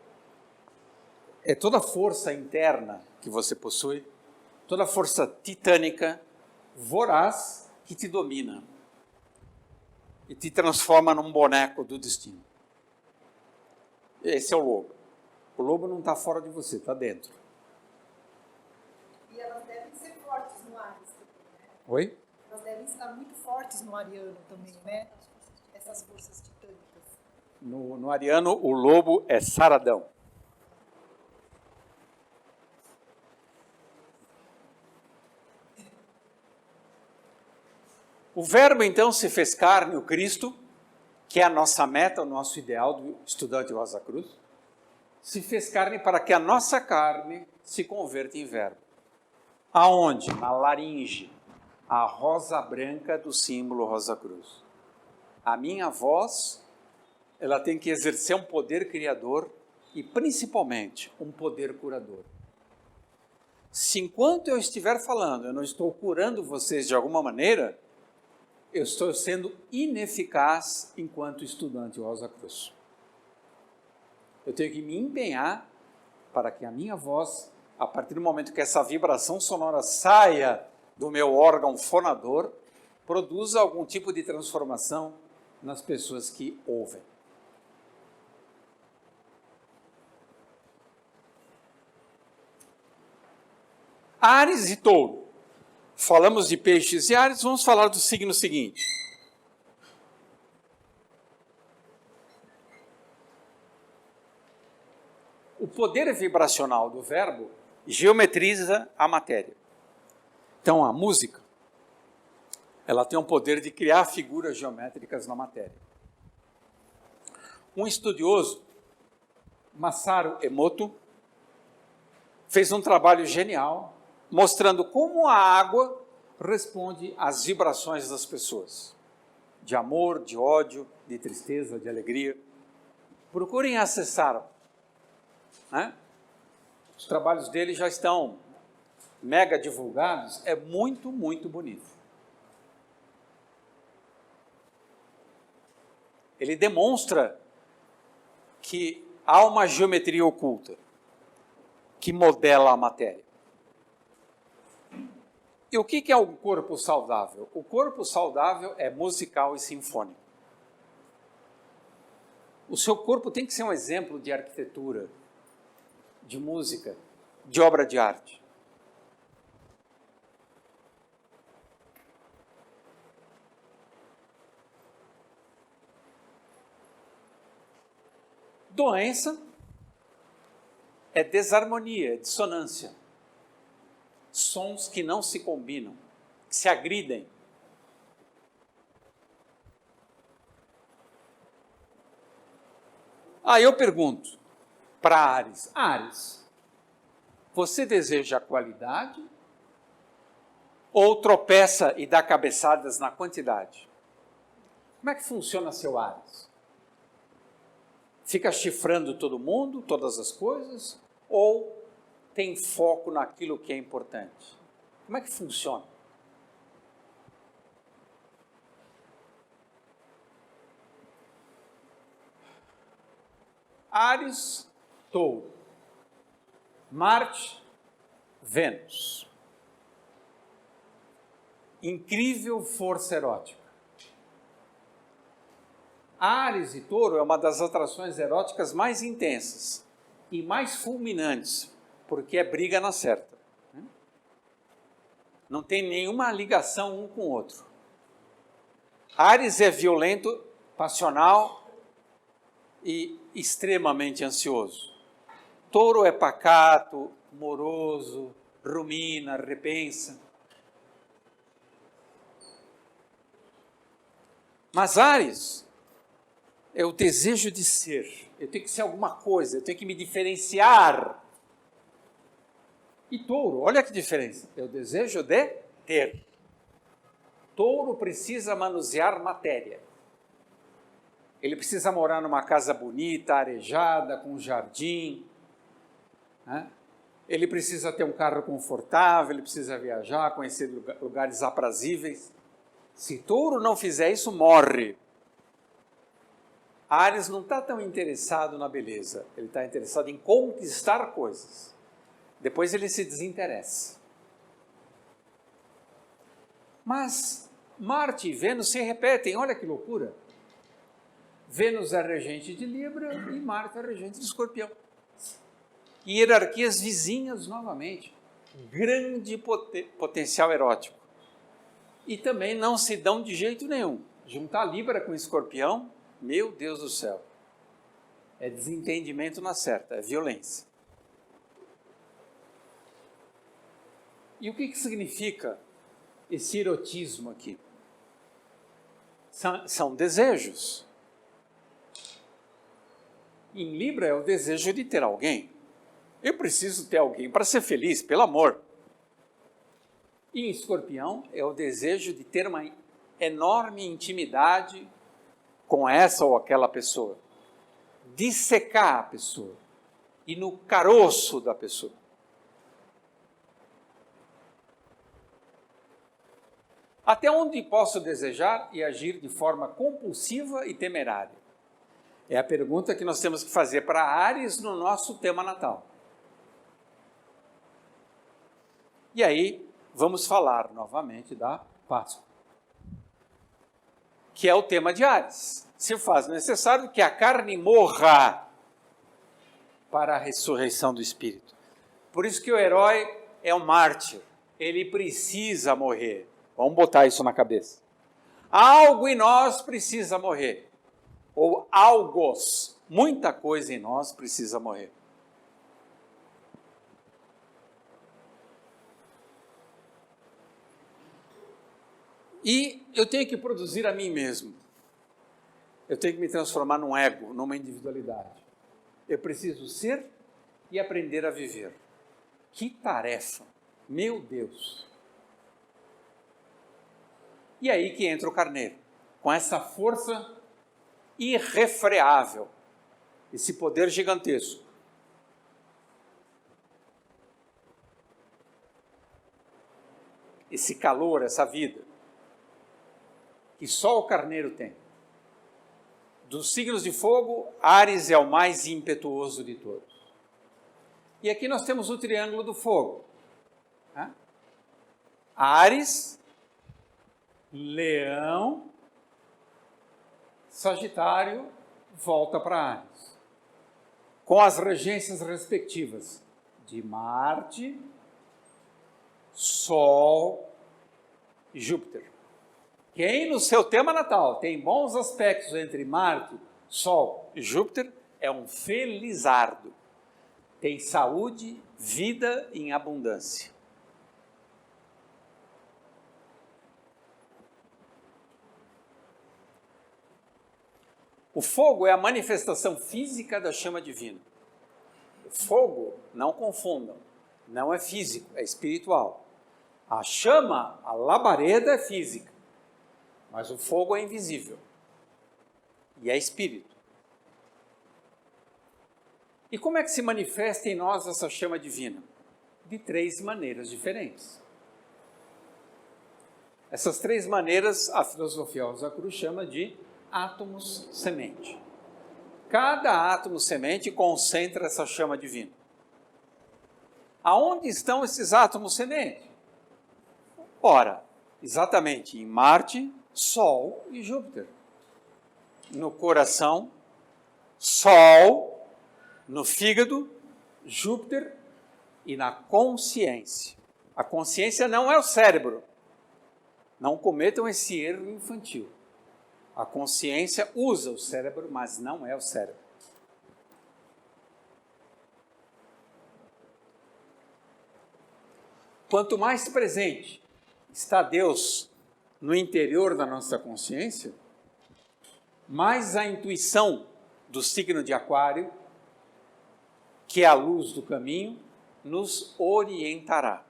é toda a força interna que você possui, toda a força titânica, voraz, que te domina e te transforma num boneco do destino. Esse é o lobo. O lobo não está fora de você, está dentro. E elas devem ser fortes no Ares também, né? Oi? Elas devem estar muito fortes no Ariano também, né? Essas forças titânicas. No ariano, o lobo é saradão. O Verbo, então, se fez carne, o Cristo, que é a nossa meta, o nosso ideal do estudante Rosa Cruz, se fez carne para que a nossa carne se converta em verbo. Aonde? Na laringe, a rosa branca do símbolo Rosa Cruz. A minha voz, ela tem que exercer um poder criador e, principalmente, um poder curador. Se enquanto eu estiver falando, eu não estou curando vocês de alguma maneira, eu estou sendo ineficaz enquanto estudante Rosa Cruz. Eu tenho que me empenhar para que a minha voz, a partir do momento que essa vibração sonora saia do meu órgão fonador, produza algum tipo de transformação nas pessoas que ouvem. Áries e Touro. Falamos de peixes e Áries, vamos falar do signo seguinte. O poder vibracional do verbo geometriza a matéria. Então, a música, ela tem o poder de criar figuras geométricas na matéria. Um estudioso, Masaru Emoto, fez um trabalho genial mostrando como a água responde às vibrações das pessoas, de amor, de ódio, de tristeza, de alegria. Procurem acessar, né? Os trabalhos dele já estão mega divulgados, é muito, muito bonito. Ele demonstra que há uma geometria oculta que modela a matéria. E o que é um corpo saudável? O corpo saudável é musical e sinfônico. O seu corpo tem que ser um exemplo de arquitetura, de música, de obra de arte. Doença é desarmonia, é dissonância. Sons que não se combinam, que se agridem. Aí eu pergunto para Áries: Áries, você deseja a qualidade ou tropeça e dá cabeçadas na quantidade? Como é que funciona seu Áries? Fica chifrando todo mundo, todas as coisas, ou tem foco naquilo que é importante? Como é que funciona? Áries, Touro. Marte, Vênus. Incrível força erótica. Áries e Touro é uma das atrações eróticas mais intensas e mais fulminantes, porque é briga na certa. Não tem nenhuma ligação um com o outro. Áries é violento, passional e extremamente ansioso. Touro é pacato, moroso, rumina, repensa. Mas Áries é o desejo de ser. Eu tenho que ser alguma coisa, eu tenho que me diferenciar. E Touro, olha que diferença, é o desejo de ter. Touro precisa manusear matéria. Ele precisa morar numa casa bonita, arejada, com jardim, né? Ele precisa ter um carro confortável, ele precisa viajar, conhecer lugares aprazíveis. Se Touro não fizer isso, morre. Áries não está tão interessado na beleza, ele está interessado em conquistar coisas. Depois ele se desinteressa. Mas Marte e Vênus se repetem, olha que loucura. Vênus é regente de Libra e Marte é regente de Escorpião. Hierarquias vizinhas novamente. Grande potencial erótico. E também não se dão de jeito nenhum. Juntar Libra com Escorpião, meu Deus do céu. É desentendimento na certa, é violência. E o que significa esse erotismo aqui? São desejos. Em Libra é o desejo de ter alguém. Eu preciso ter alguém para ser feliz, pelo amor. E em Escorpião é o desejo de ter uma enorme intimidade com essa ou aquela pessoa. Dissecar a pessoa. E no caroço da pessoa. Até onde posso desejar e agir de forma compulsiva e temerária? É a pergunta que nós temos que fazer para Áries no nosso tema natal. E aí, vamos falar novamente da Páscoa, que é o tema de Áries. Se faz necessário que a carne morra para a ressurreição do Espírito. Por isso que o herói é um mártir. Ele precisa morrer. Vamos botar isso na cabeça. Algo em nós precisa morrer. Ou algos, muita coisa em nós precisa morrer. E eu tenho que produzir a mim mesmo. Eu tenho que me transformar num ego, numa individualidade. Eu preciso ser e aprender a viver. Que tarefa! Meu Deus! E aí que entra o carneiro, com essa força irrefreável, esse poder gigantesco. Esse calor, essa vida, que só o carneiro tem. Dos signos de fogo, Áries é o mais impetuoso de todos. E aqui nós temos o triângulo do fogo. Áries, Leão, Sagitário, volta para Áries. Com as regências respectivas de Marte, Sol e Júpiter. Quem no seu tema natal tem bons aspectos entre Marte, Sol e Júpiter é um felizardo. Tem saúde, vida em abundância. O fogo é a manifestação física da chama divina. O fogo, não confundam, não é físico, é espiritual. A chama, a labareda é física, mas o fogo é invisível e é espírito. E como é que se manifesta em nós essa chama divina? De 3 maneiras diferentes. Essas 3 maneiras a filosofia Rosa Cruz chama de átomos semente. Cada átomo semente concentra essa chama divina. Aonde estão esses átomos semente? Ora, exatamente em Marte, Sol e Júpiter. No coração, Sol, no fígado, Júpiter e na consciência. A consciência não é o cérebro. Não cometam esse erro infantil. A consciência usa o cérebro, mas não é o cérebro. Quanto mais presente está Deus no interior da nossa consciência, mais a intuição do signo de Aquário, que é a luz do caminho, nos orientará.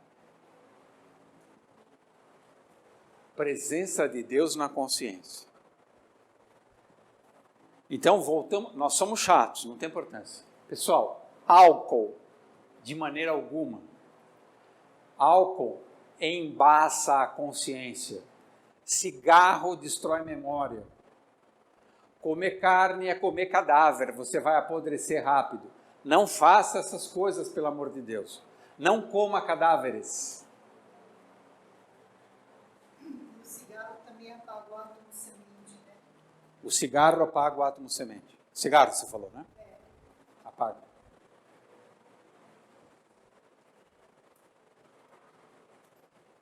Presença de Deus na consciência. Então, voltamos, nós somos chatos, não tem importância. Pessoal, álcool, de maneira alguma. Álcool embaça a consciência. Cigarro destrói memória. Comer carne é comer cadáver, você vai apodrecer rápido. Não faça essas coisas, pelo amor de Deus. Não coma cadáveres. O cigarro também apaga o átomo semente, né? O cigarro apaga o átomo semente. Cigarro, você falou, né? Apaga.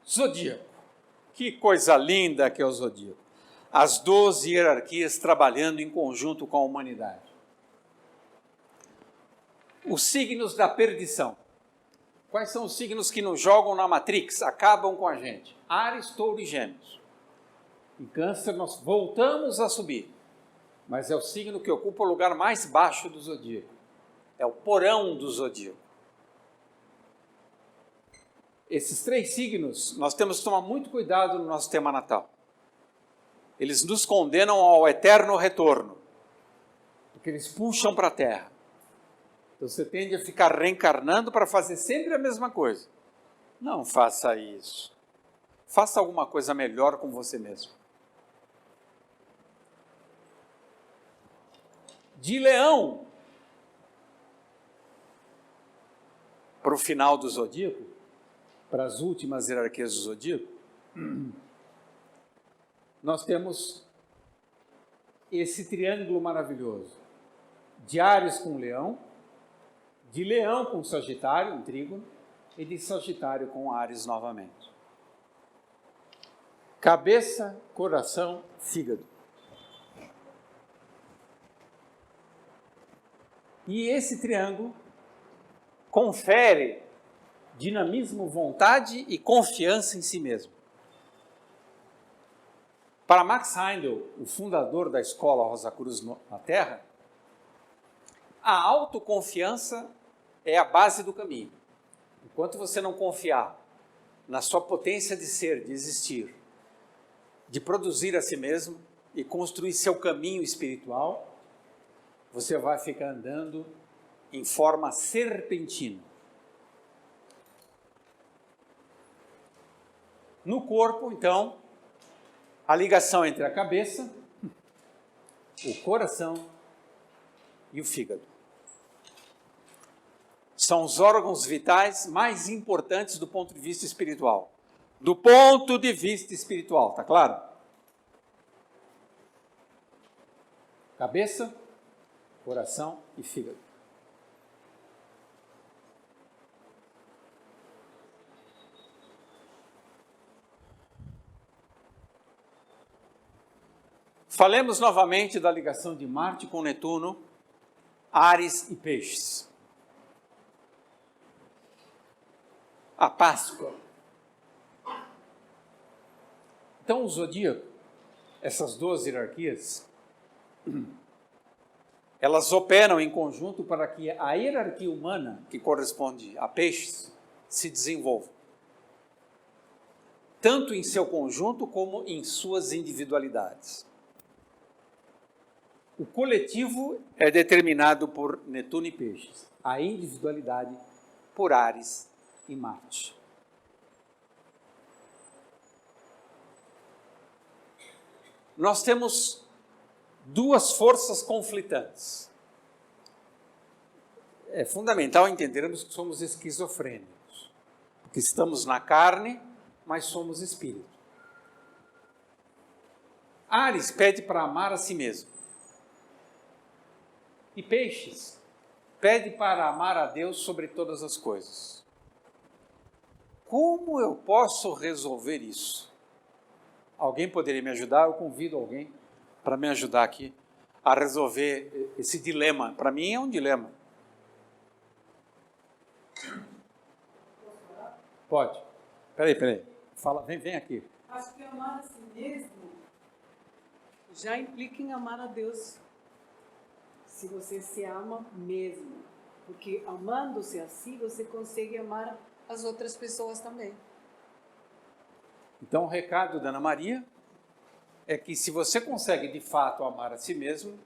Zodíaco. Que coisa linda que é o zodíaco. As 12 hierarquias trabalhando em conjunto com a humanidade. Os signos da perdição. Quais são os signos que nos jogam na Matrix, acabam com a gente? Áries, Touro e Gêmeos. Em Câncer nós voltamos a subir, mas é o signo que ocupa o lugar mais baixo do zodíaco. É o porão do zodíaco. Esses 3 signos, nós temos que tomar muito cuidado no nosso tema natal. Eles nos condenam ao eterno retorno, porque eles puxam para a Terra. Então você tende a ficar reencarnando para fazer sempre a mesma coisa. Não faça isso. Faça alguma coisa melhor com você mesmo. De Leão para o final do zodíaco, para as últimas hierarquias do zodíaco, nós temos esse triângulo maravilhoso de Áries com Leão, de Leão com Sagitário, em trígono, e de Sagitário com Áries novamente. Cabeça, coração, fígado. E esse triângulo confere dinamismo, vontade e confiança em si mesmo. Para Max Heindel, o fundador da escola Rosa Cruz na Terra, a autoconfiança é a base do caminho. Enquanto você não confiar na sua potência de ser, de existir, de produzir a si mesmo e construir seu caminho espiritual, você vai ficar andando em forma serpentina. No corpo, então, a ligação entre a cabeça, o coração e o fígado. São os órgãos vitais mais importantes do ponto de vista espiritual. Do ponto de vista espiritual, tá claro? Cabeça, coração e fígado. Falemos novamente da ligação de Marte com Netuno, Áries e Peixes. A Páscoa. Então, o zodíaco, essas 12 hierarquias, elas operam em conjunto para que a hierarquia humana, que corresponde a Peixes, se desenvolva. Tanto em seu conjunto como em suas individualidades. O coletivo é determinado por Netuno e Peixes, a individualidade por Áries e Marte. Nós temos duas forças conflitantes. É fundamental entendermos que somos esquizofrênicos, porque estamos na carne, mas somos espírito. Áries pede para amar a si mesmo. E Peixes pede para amar a Deus sobre todas as coisas. Como eu posso resolver isso? Alguém poderia me ajudar? Eu convido alguém para me ajudar aqui a resolver esse dilema. Para mim é um dilema. Pode. Peraí. Fala, vem aqui. Acho que amar a si mesmo já implica em amar a Deus. Se você se ama mesmo. Porque amando-se a si, você consegue amar as outras pessoas também. Então, o recado da Ana Maria é que se você consegue de fato amar a si mesmo,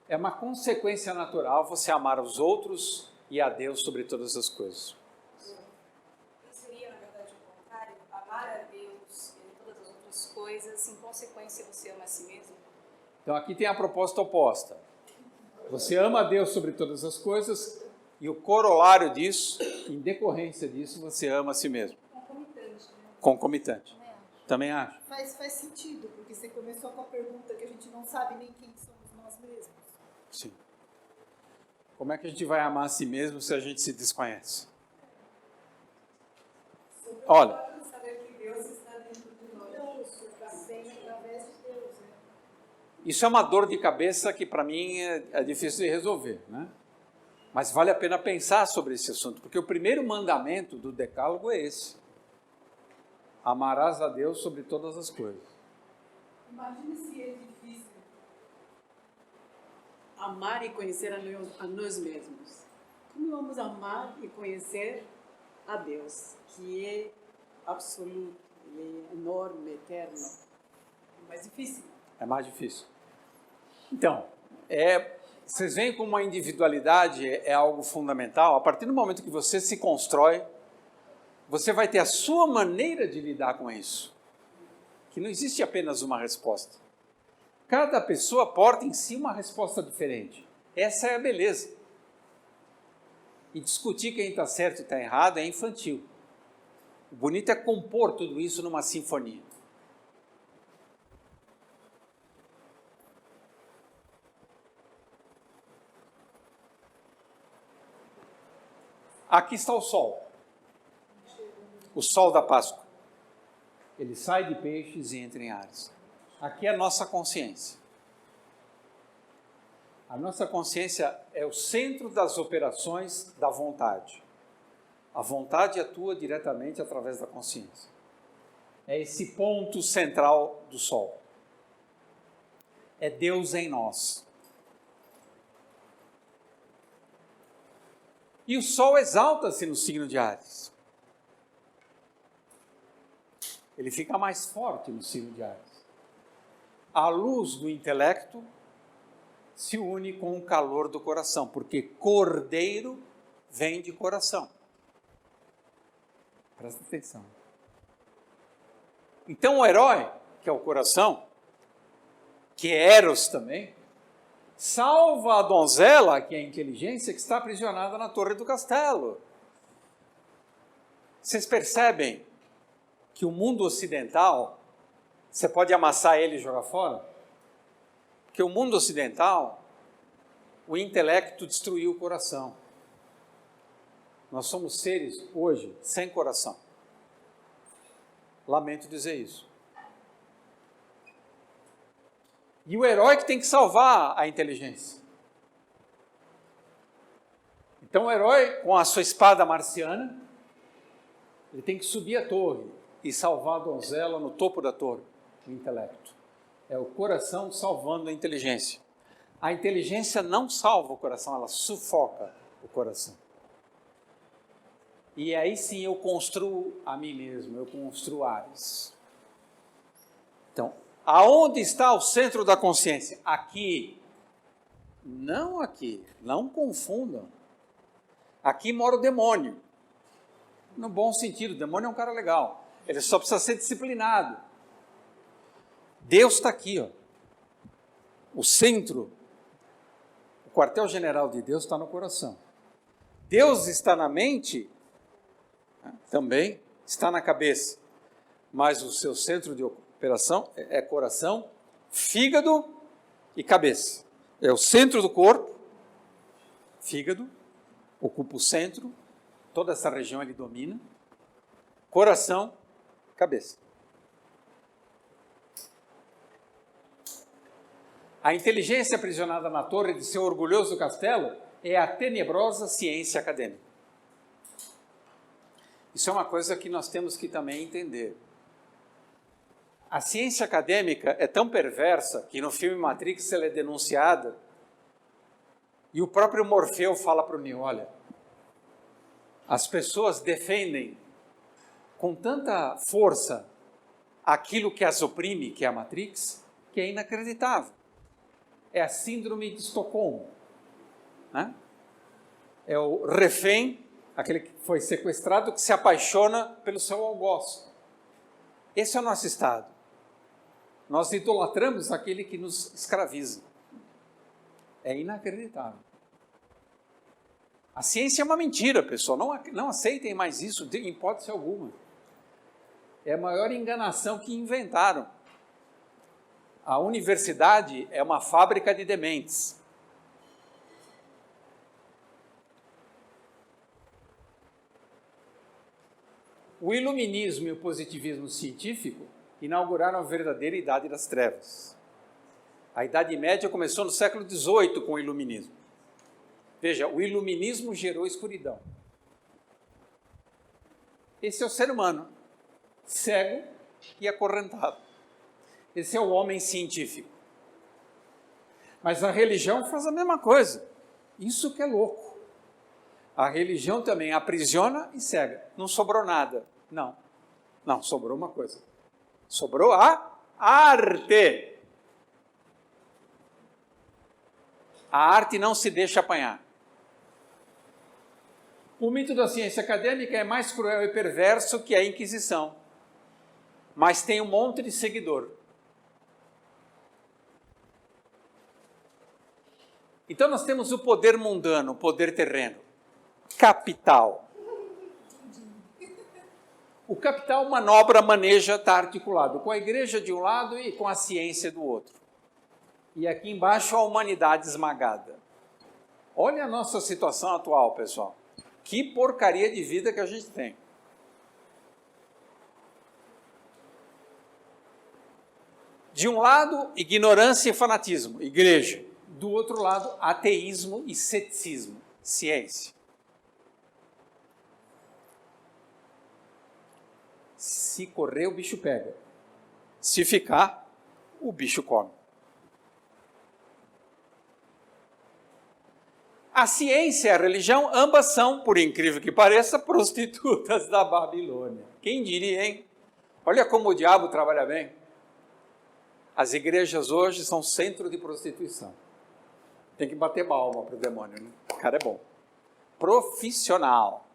é uma consequência natural você amar os outros e a Deus sobre todas as coisas. Não seria, na verdade, o contrário? Amar a Deus e todas as outras coisas, em consequência, você ama a si mesmo? Então, aqui tem a proposta oposta. Você ama a Deus sobre todas as coisas e o corolário disso, em decorrência disso, você ama a si mesmo. Concomitante, né? Concomitante. Também acho. Faz sentido, porque você começou com a pergunta que a gente não sabe nem quem somos nós mesmos. Sim. Como é que a gente vai amar a si mesmo se a gente se desconhece? Olha, Saber que Deus está dentro de nós. Então, isso vem através de Deus, né? isso é uma dor de cabeça que para mim é difícil de resolver, né? Mas vale a pena pensar sobre esse assunto, porque o primeiro mandamento do Decálogo é esse: amarás a Deus sobre todas as coisas. Imagine se é difícil amar e conhecer a nós mesmos. Como vamos amar e conhecer a Deus, que é absoluto, Ele é enorme, eterno? É mais difícil. É mais difícil. Então, vocês veem como a individualidade é algo fundamental. A partir do momento que você se constrói, você vai ter a sua maneira de lidar com isso. Que não existe apenas uma resposta. Cada pessoa porta em si uma resposta diferente. Essa é a beleza. E discutir quem está certo e está errado é infantil. O bonito é compor tudo isso numa sinfonia. Aqui está o sol. O sol da Páscoa. Ele sai de peixes e entra em Ares. Aqui é a nossa consciência. A nossa consciência é o centro das operações da vontade. A vontade atua diretamente através da consciência. É esse ponto central do sol. É Deus em nós. E o sol exalta-se no signo de Áries. Ele fica mais forte no signo de Áries. A luz do intelecto se une com o calor do coração, porque cordeiro vem de coração. Presta atenção. Então o herói, que é o coração, que é Eros também, salva a donzela, que é a inteligência, que está aprisionada na torre do castelo. Vocês percebem que o mundo ocidental, você pode amassar ele e jogar fora? Porque o mundo ocidental, o intelecto destruiu o coração. Nós somos seres, hoje, sem coração. Lamento dizer isso. E o herói que tem que salvar a inteligência. Então o herói, com a sua espada marciana, ele tem que subir a torre e salvar a donzela no topo da torre, o intelecto. É o coração salvando a inteligência. A inteligência não salva o coração, ela sufoca o coração. E aí sim eu construo a mim mesmo, eu construo Ares. Então, aonde está o centro da consciência? Aqui. Não aqui, não confundam. Aqui mora o demônio. No bom sentido, o demônio é um cara legal. Ele só precisa ser disciplinado. Deus está aqui, ó. O centro, o quartel-general de Deus está no coração. Deus está na mente, também está na cabeça, mas o seu centro de operação é coração, fígado e cabeça. É o centro do corpo, fígado, ocupa o centro, toda essa região ele domina, coração, cabeça. A inteligência aprisionada na torre de seu orgulhoso castelo é a tenebrosa ciência acadêmica. Isso é uma coisa que nós temos que também entender. A ciência acadêmica é tão perversa que no filme Matrix ela é denunciada e o próprio Morfeu fala para o Neo, olha, as pessoas defendem com tanta força aquilo que as oprime, que é a Matrix, que é inacreditável. É a síndrome de Estocolmo, né? É o refém, aquele que foi sequestrado, que se apaixona pelo seu algoz. Esse é o nosso estado. Nós idolatramos aquele que nos escraviza. É inacreditável. A ciência é uma mentira, pessoal. Não aceitem mais isso, em hipótese alguma. É a maior enganação que inventaram. A universidade é uma fábrica de dementes. O iluminismo e o positivismo científico inauguraram a verdadeira Idade das Trevas. A Idade Média começou no século XVIII com o iluminismo. Veja, o iluminismo gerou escuridão. Esse é o ser humano, cego e acorrentado. Esse é o homem científico. Mas a religião faz a mesma coisa. Isso que é louco. A religião também aprisiona e cega. Não sobrou nada. Não, sobrou uma coisa. Sobrou a arte. A arte não se deixa apanhar. O mito da ciência acadêmica é mais cruel e perverso que a Inquisição, mas tem um monte de seguidor. Então nós temos o poder mundano, o poder terreno, capital. O capital manobra, maneja, está articulado com a igreja de um lado e com a ciência do outro. E aqui embaixo a humanidade esmagada. Olha a nossa situação atual, pessoal. Que porcaria de vida que a gente tem. De um lado, ignorância e fanatismo, igreja. Do outro lado, ateísmo e ceticismo, ciência. Se correr, o bicho pega. Se ficar, o bicho come. A ciência e a religião, ambas são, por incrível que pareça, prostitutas da Babilônia. Quem diria, hein? Olha como o diabo trabalha bem. As igrejas hoje são centro de prostituição. Tem que bater palma para o demônio, né? O cara é bom. Profissional.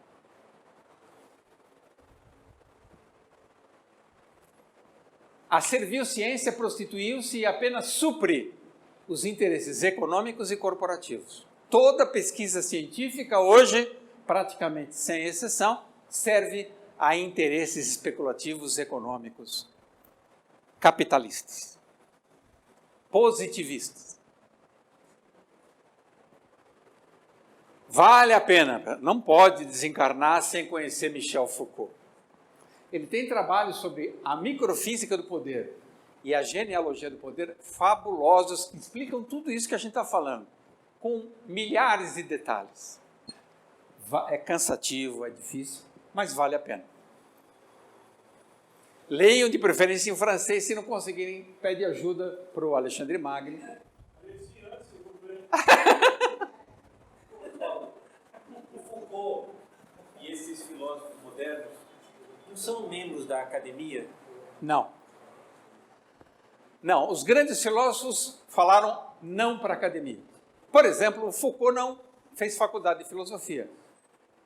A servil-ciência prostituiu-se e apenas supre os interesses econômicos e corporativos. Toda pesquisa científica hoje, praticamente sem exceção, serve a interesses especulativos econômicos, capitalistas, positivistas. Vale a pena, não pode desencarnar sem conhecer Michel Foucault. Ele tem trabalhos sobre a microfísica do poder e a genealogia do poder fabulosos que explicam tudo isso que a gente está falando, com milhares de detalhes. É cansativo, é difícil, mas vale a pena. Leiam de preferência em francês, se não conseguirem, pede ajuda para o Alexandre Magno. O Foucault e esses filósofos modernos não são membros da academia? Não. Não, os grandes filósofos falaram não para a academia. Por exemplo, o Foucault não fez faculdade de filosofia.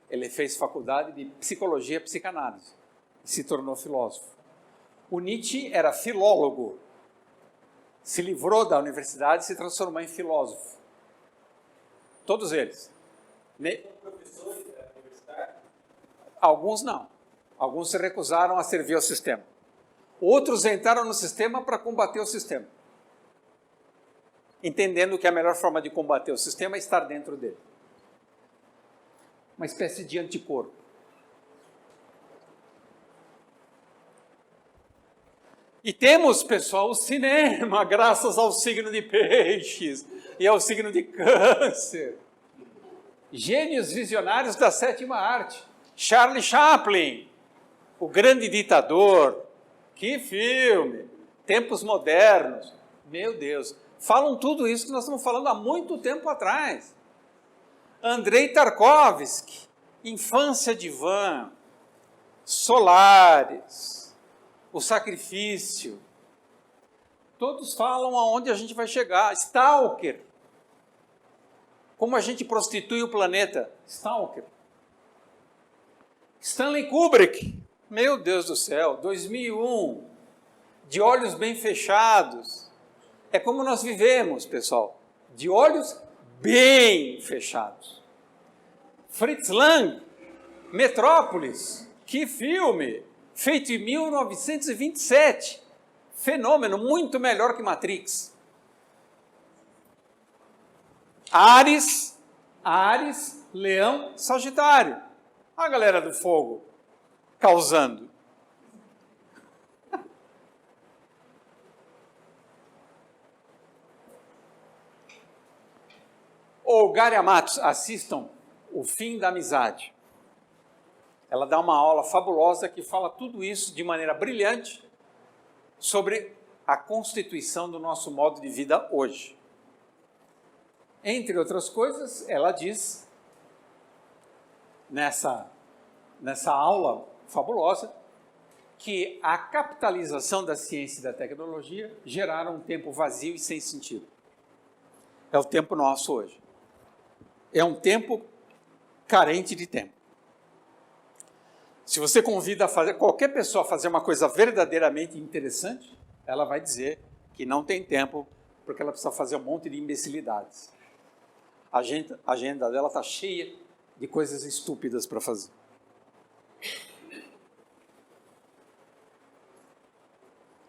Ele fez faculdade de psicologia e psicanálise e se tornou filósofo. O Nietzsche era filólogo. Se livrou da universidade e se transformou em filósofo. Todos eles. Professores da universidade? Alguns não. Alguns se recusaram a servir ao sistema. Outros entraram no sistema para combater o sistema, entendendo que a melhor forma de combater o sistema é estar dentro dele. Uma espécie de anticorpo. E temos, pessoal, o cinema, graças ao signo de Peixes e ao signo de Câncer. Gênios visionários da sétima arte. Charlie Chaplin, o grande ditador. Que filme! Tempos modernos. Meu Deus! Falam tudo isso que nós estamos falando há muito tempo atrás. Andrei Tarkovsky, Infância Divã, Solares, o sacrifício. Todos falam aonde a gente vai chegar. Stalker. Como a gente prostitui o planeta. Stalker. Stanley Kubrick. Meu Deus do céu, 2001. De olhos bem fechados. É como nós vivemos, pessoal. De olhos bem fechados. Fritz Lang, Metrópolis. Que filme! Feito em 1927. Fenômeno, muito melhor que Matrix. Áries, Leão, Sagitário. A galera do fogo causando. Ou Gária Matos, assistam O Fim da Amizade. Ela dá uma aula fabulosa que fala tudo isso de maneira brilhante sobre a constituição do nosso modo de vida hoje. Entre outras coisas, ela diz, nessa aula fabulosa, que a capitalização da ciência e da tecnologia geraram um tempo vazio e sem sentido. É o tempo nosso hoje. É um tempo carente de tempo. Se você convida qualquer pessoa a fazer uma coisa verdadeiramente interessante, ela vai dizer que não tem tempo, porque ela precisa fazer um monte de imbecilidades. A agenda dela está cheia de coisas estúpidas para fazer.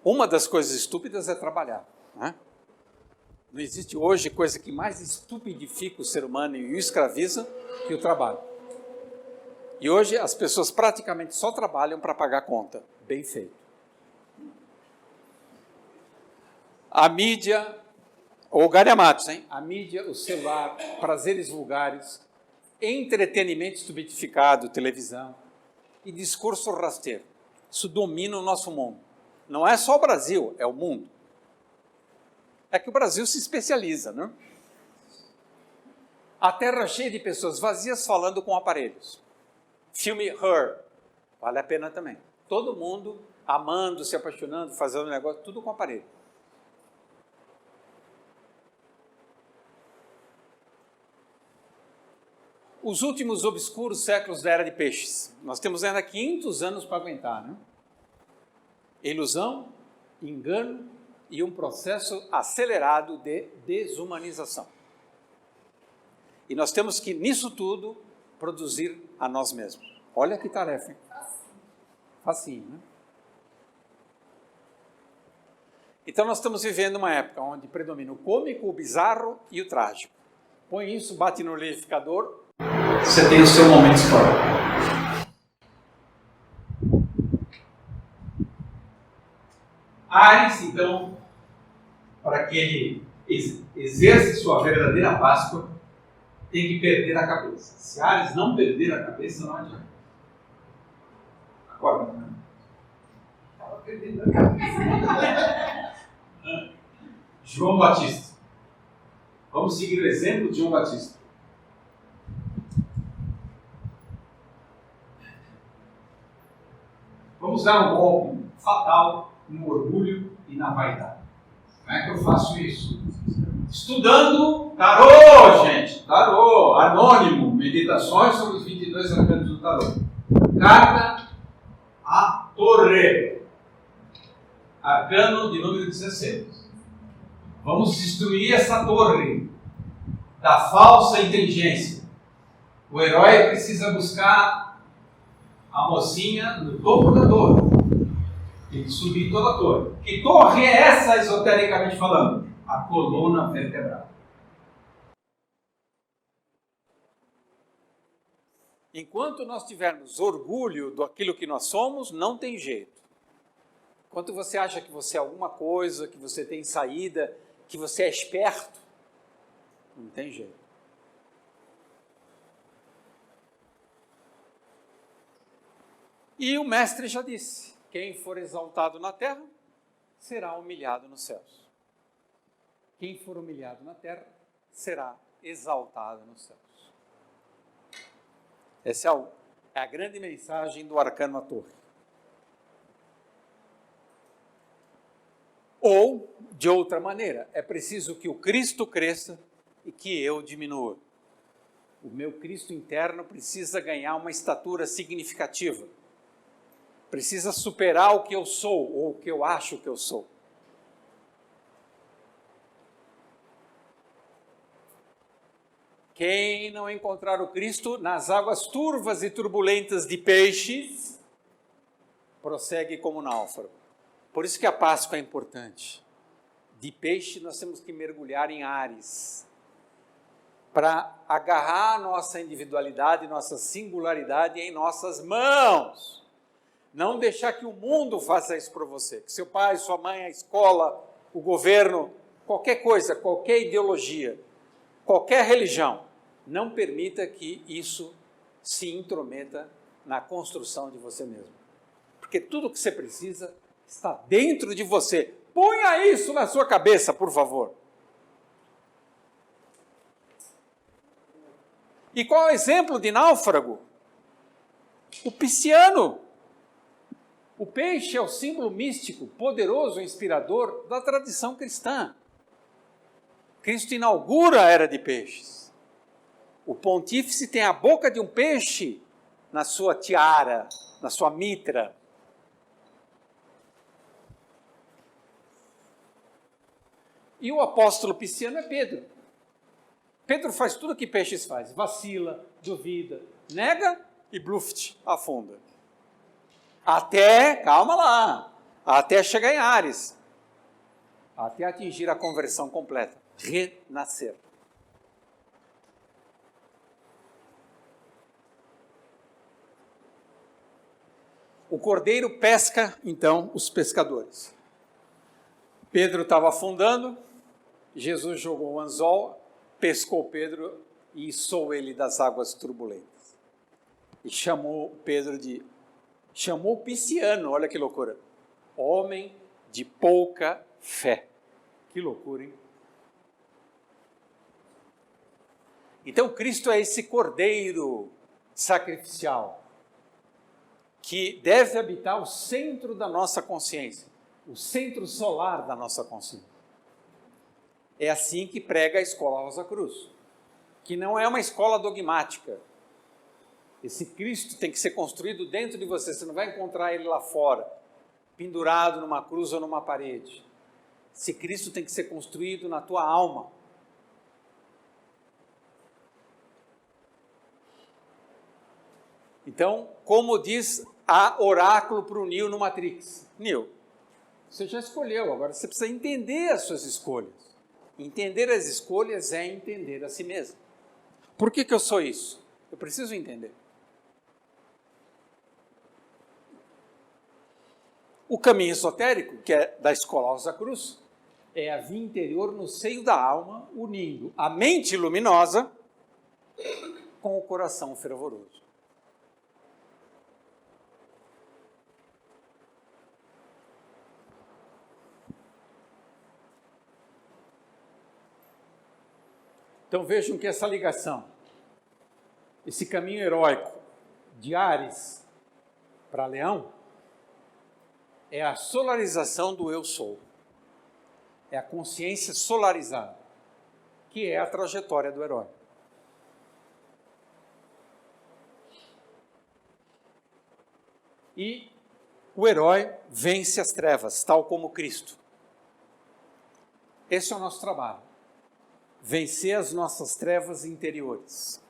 Uma das coisas estúpidas é trabalhar, né? Não existe hoje coisa que mais estupidifica o ser humano e o escraviza que o trabalho. E hoje as pessoas praticamente só trabalham para pagar conta. Bem feito. A mídia, ou Gária Matos, hein? A mídia, o celular, prazeres vulgares, entretenimento estupidificado, televisão e discurso rasteiro. Isso domina o nosso mundo. Não é só o Brasil, é o mundo. É que o Brasil se especializa, né? A terra cheia de pessoas vazias falando com aparelhos. Filme Her, vale a pena também. Todo mundo amando, se apaixonando, fazendo negócio, tudo com aparelho. Os últimos obscuros séculos da Era de Peixes. Nós temos ainda 500 anos para aguentar, né? Ilusão, engano e um processo acelerado de desumanização. E nós temos que, nisso tudo, produzir a nós mesmos. Olha que tarefa, hein? Facinho, né? Então nós estamos vivendo uma época onde predomina o cômico, o bizarro e o trágico. Põe isso, bate no liquidificador, você tem o seu momento histórico. Áries, então, para que ele exerça sua verdadeira Páscoa, tem que perder a cabeça. Se Áries não perder a cabeça, não adianta. Acorda, né? Estava perdendo a cabeça. João Batista. Vamos seguir o exemplo de João Batista. Vamos dar um golpe fatal no orgulho e na vaidade. Como é que eu faço isso? Estudando tarô, gente. Tarô, anônimo, meditações sobre os 22 arcanos do tarô. Carta à Torre. Arcano de número 16. Vamos destruir essa torre da falsa inteligência. O herói precisa buscar a mocinha no topo da torre. Tem que subir toda a torre. Que torre é essa, esotericamente falando? A coluna vertebral. Enquanto nós tivermos orgulho daquilo que nós somos, não tem jeito. Enquanto você acha que você é alguma coisa, que você tem saída, que você é esperto, não tem jeito. E o mestre já disse, quem for exaltado na terra, será humilhado nos céus. Quem for humilhado na terra, será exaltado nos céus. Essa é a grande mensagem do Arcano à Torre. Ou, de outra maneira, é preciso que o Cristo cresça e que eu diminua. O meu Cristo interno precisa ganhar uma estatura significativa. Precisa superar o que eu sou, ou o que eu acho que eu sou. Quem não encontrar o Cristo nas águas turvas e turbulentas de peixes, prossegue como náufrago. Por isso que a Páscoa é importante. De peixe nós temos que mergulhar em ares, para agarrar nossa individualidade, nossa singularidade em nossas mãos. Não deixar que o mundo faça isso para você, que seu pai, sua mãe, a escola, o governo, qualquer coisa, qualquer ideologia, qualquer religião, não permita que isso se intrometa na construção de você mesmo. Porque tudo que você precisa está dentro de você. Ponha isso na sua cabeça, por favor. E qual é o exemplo de náufrago? O pisciano. O peixe é o símbolo místico, poderoso, inspirador da tradição cristã. Cristo inaugura a era de peixes. O pontífice tem a boca de um peixe na sua tiara, na sua mitra. E o apóstolo pisciano é Pedro. Pedro faz tudo o que peixes faz. Vacila, duvida, nega e bluft, afunda. Calma lá, até chegar em Ares. Até atingir a conversão completa. Renascer. O cordeiro pesca, então, os pescadores. Pedro estava afundando, Jesus jogou o anzol, pescou Pedro e içou ele das águas turbulentas. E chamou o pisciano, olha que loucura, homem de pouca fé. Que loucura, hein? Então Cristo é esse cordeiro sacrificial que deve habitar o centro da nossa consciência, o centro solar da nossa consciência. É assim que prega a Escola Rosa Cruz, que não é uma escola dogmática. Esse Cristo tem que ser construído dentro de você, você não vai encontrar ele lá fora, pendurado numa cruz ou numa parede. Esse Cristo tem que ser construído na tua alma. Então, como diz a oráculo para o Neo no Matrix, Neo, você já escolheu, agora você precisa entender as suas escolhas. Entender as escolhas é entender a si mesmo. Por que eu sou isso? Eu preciso entender. O caminho esotérico, que é da Escola Rosa Cruz, é a via interior no seio da alma, unindo a mente luminosa com o coração fervoroso. Então vejam que essa ligação, esse caminho heróico de Áries para Leão, é a solarização do eu sou. É a consciência solarizada, que é a trajetória do herói. E o herói vence as trevas, tal como Cristo. Esse é o nosso trabalho. Vencer as nossas trevas interiores.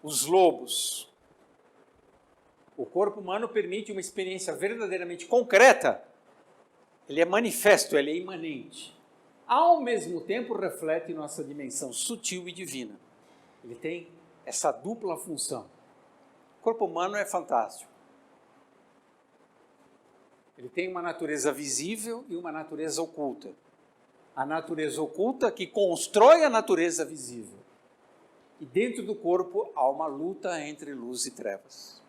Os lobos. O corpo humano permite uma experiência verdadeiramente concreta. Ele é manifesto, ele é imanente. Ao mesmo tempo, reflete nossa dimensão sutil e divina. Ele tem essa dupla função. O corpo humano é fantástico. Ele tem uma natureza visível e uma natureza oculta. A natureza oculta que constrói a natureza visível. E dentro do corpo há uma luta entre luz e trevas.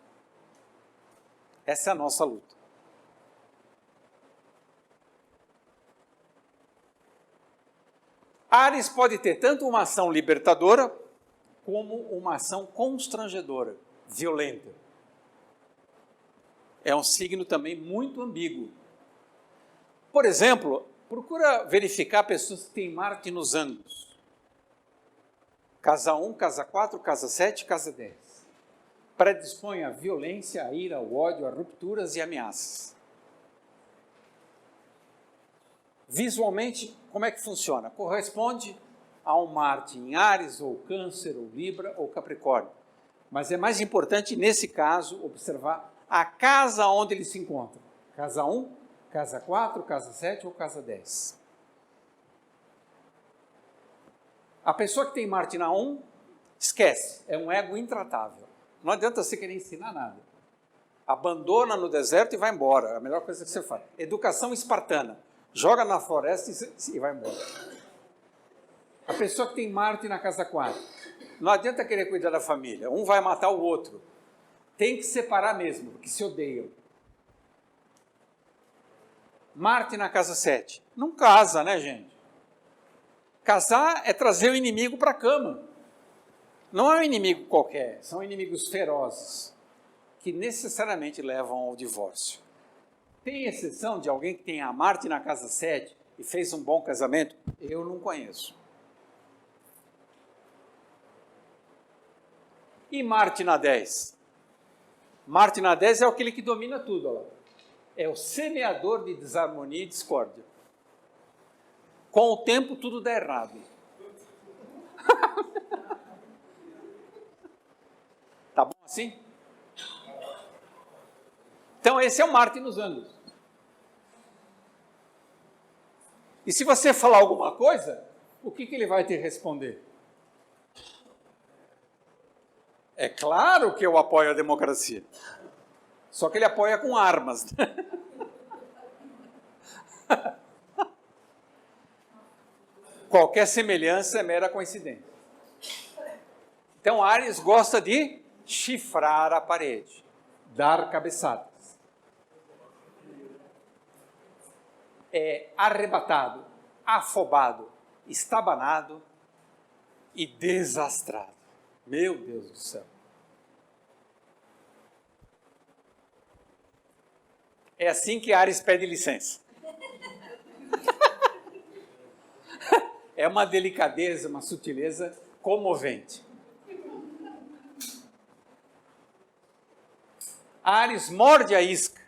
Essa é a nossa luta. Áries pode ter tanto uma ação libertadora, como uma ação constrangedora, violenta. É um signo também muito ambíguo. Por exemplo, procura verificar pessoas que têm Marte nos ângulos. Casa 1, casa 4, casa 7, casa 10. Predispõe à violência, à ira, ao ódio, a rupturas e ameaças. Visualmente, como é que funciona? Corresponde a um Marte em Áries, ou Câncer, ou Libra, ou Capricórnio. Mas é mais importante, nesse caso, observar a casa onde ele se encontra. Casa 1, casa 4, casa 7 ou casa 10. A pessoa que tem Marte na 1, esquece, é um ego intratável. Não adianta você querer ensinar nada. Abandona no deserto e vai embora, é a melhor coisa que você faz. Educação espartana, joga na floresta e vai embora. A pessoa que tem Marte na casa 4, não adianta querer cuidar da família, um vai matar o outro. Tem que separar mesmo, porque se odeiam. Marte na casa 7, não casa, né, gente? Casar é trazer o inimigo para a cama. Não é um inimigo qualquer, são inimigos ferozes, que necessariamente levam ao divórcio. Tem exceção de alguém que tem a Marte na casa 7 e fez um bom casamento? Eu não conheço. E Marte na 10? Marte na 10 é aquele que domina tudo. Ó. É o semeador de desarmonia e discórdia. Com o tempo, tudo dá errado. Tá bom assim? Então, esse é o Marte nos ângulos. E se você falar alguma coisa, o que ele vai te responder? É claro que eu apoio a democracia. Só que ele apoia com armas. Qualquer semelhança é mera coincidência. Então, Áries gosta de chifrar a parede, dar cabeçadas. É arrebatado, afobado, estabanado e desastrado. Meu Deus do céu. É assim que Áries pede licença. É uma delicadeza, uma sutileza comovente. Áries morde a isca.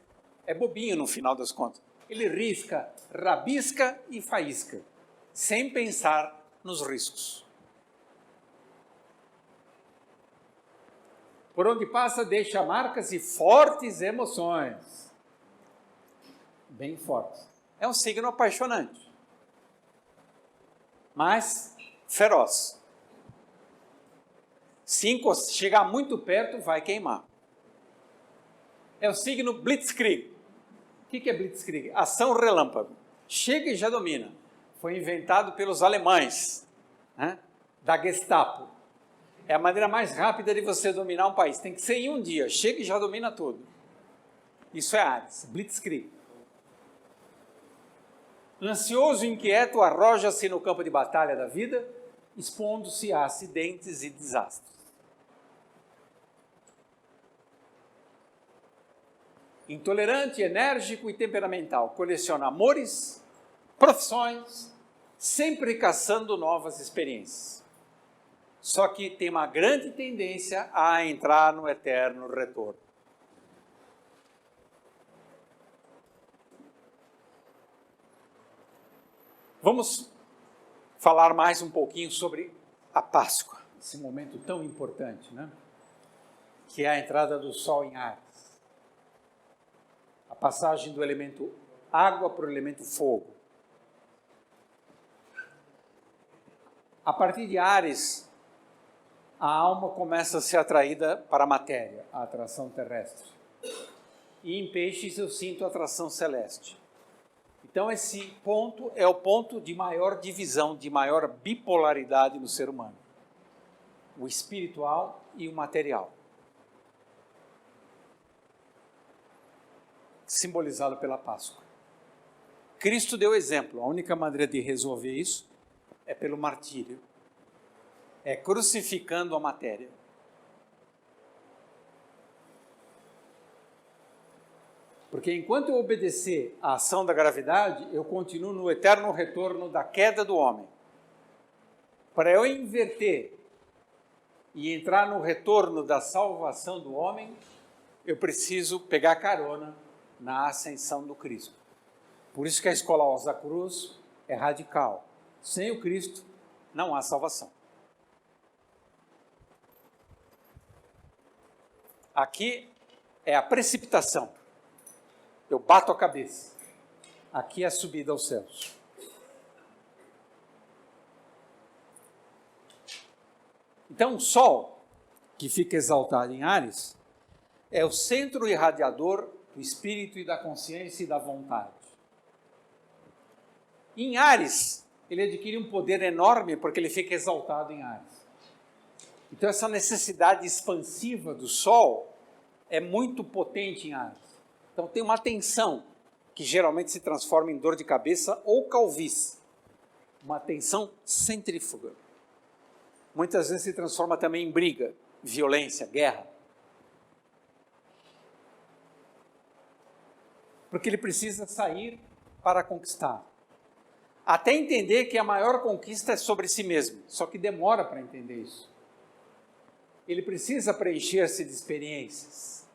É bobinho no final das contas. Ele risca, rabisca e faísca, sem pensar nos riscos. Por onde passa, deixa marcas e fortes emoções. Bem fortes. É um signo apaixonante, mas feroz. Se chegar muito perto, vai queimar. É o signo Blitzkrieg. O que é Blitzkrieg? Ação relâmpago. Chega e já domina. Foi inventado pelos alemães, né? Da Gestapo. É a maneira mais rápida de você dominar um país. Tem que ser em um dia. Chega e já domina tudo. Isso é Áries, Blitzkrieg. Ansioso e inquieto, arroja-se no campo de batalha da vida, expondo-se a acidentes e desastres. Intolerante, enérgico e temperamental, coleciona amores, profissões, sempre caçando novas experiências. Só que tem uma grande tendência a entrar no eterno retorno. Vamos falar mais um pouquinho sobre a Páscoa, esse momento tão importante, né? Que é a entrada do Sol em Áries. A passagem do elemento água para o elemento fogo. A partir de Áries, a alma começa a ser atraída para a matéria, a atração terrestre. E em Peixes eu sinto a atração celeste. Então esse ponto é o ponto de maior divisão, de maior bipolaridade no ser humano. O espiritual e o material. Simbolizado pela Páscoa. Cristo deu exemplo. A única maneira de resolver isso é pelo martírio. É crucificando a matéria. Porque enquanto eu obedecer à ação da gravidade, eu continuo no eterno retorno da queda do homem. Para eu inverter e entrar no retorno da salvação do homem, eu preciso pegar carona na ascensão do Cristo. Por isso que a escola Rosa Cruz é radical. Sem o Cristo, não há salvação. Aqui é a precipitação. Eu bato a cabeça. Aqui é a subida aos céus. Então, o Sol, que fica exaltado em Áries, é o centro irradiador do espírito e da consciência e da vontade. Em Áries, ele adquire um poder enorme porque ele fica exaltado em Áries. Então, essa necessidade expansiva do Sol é muito potente em Áries. Então, tem uma tensão que geralmente se transforma em dor de cabeça ou calvície. Uma tensão centrífuga. Muitas vezes se transforma também em briga, violência, guerra. Porque ele precisa sair para conquistar. Até entender que a maior conquista é sobre si mesmo, só que demora para entender isso. Ele precisa preencher-se de experiências.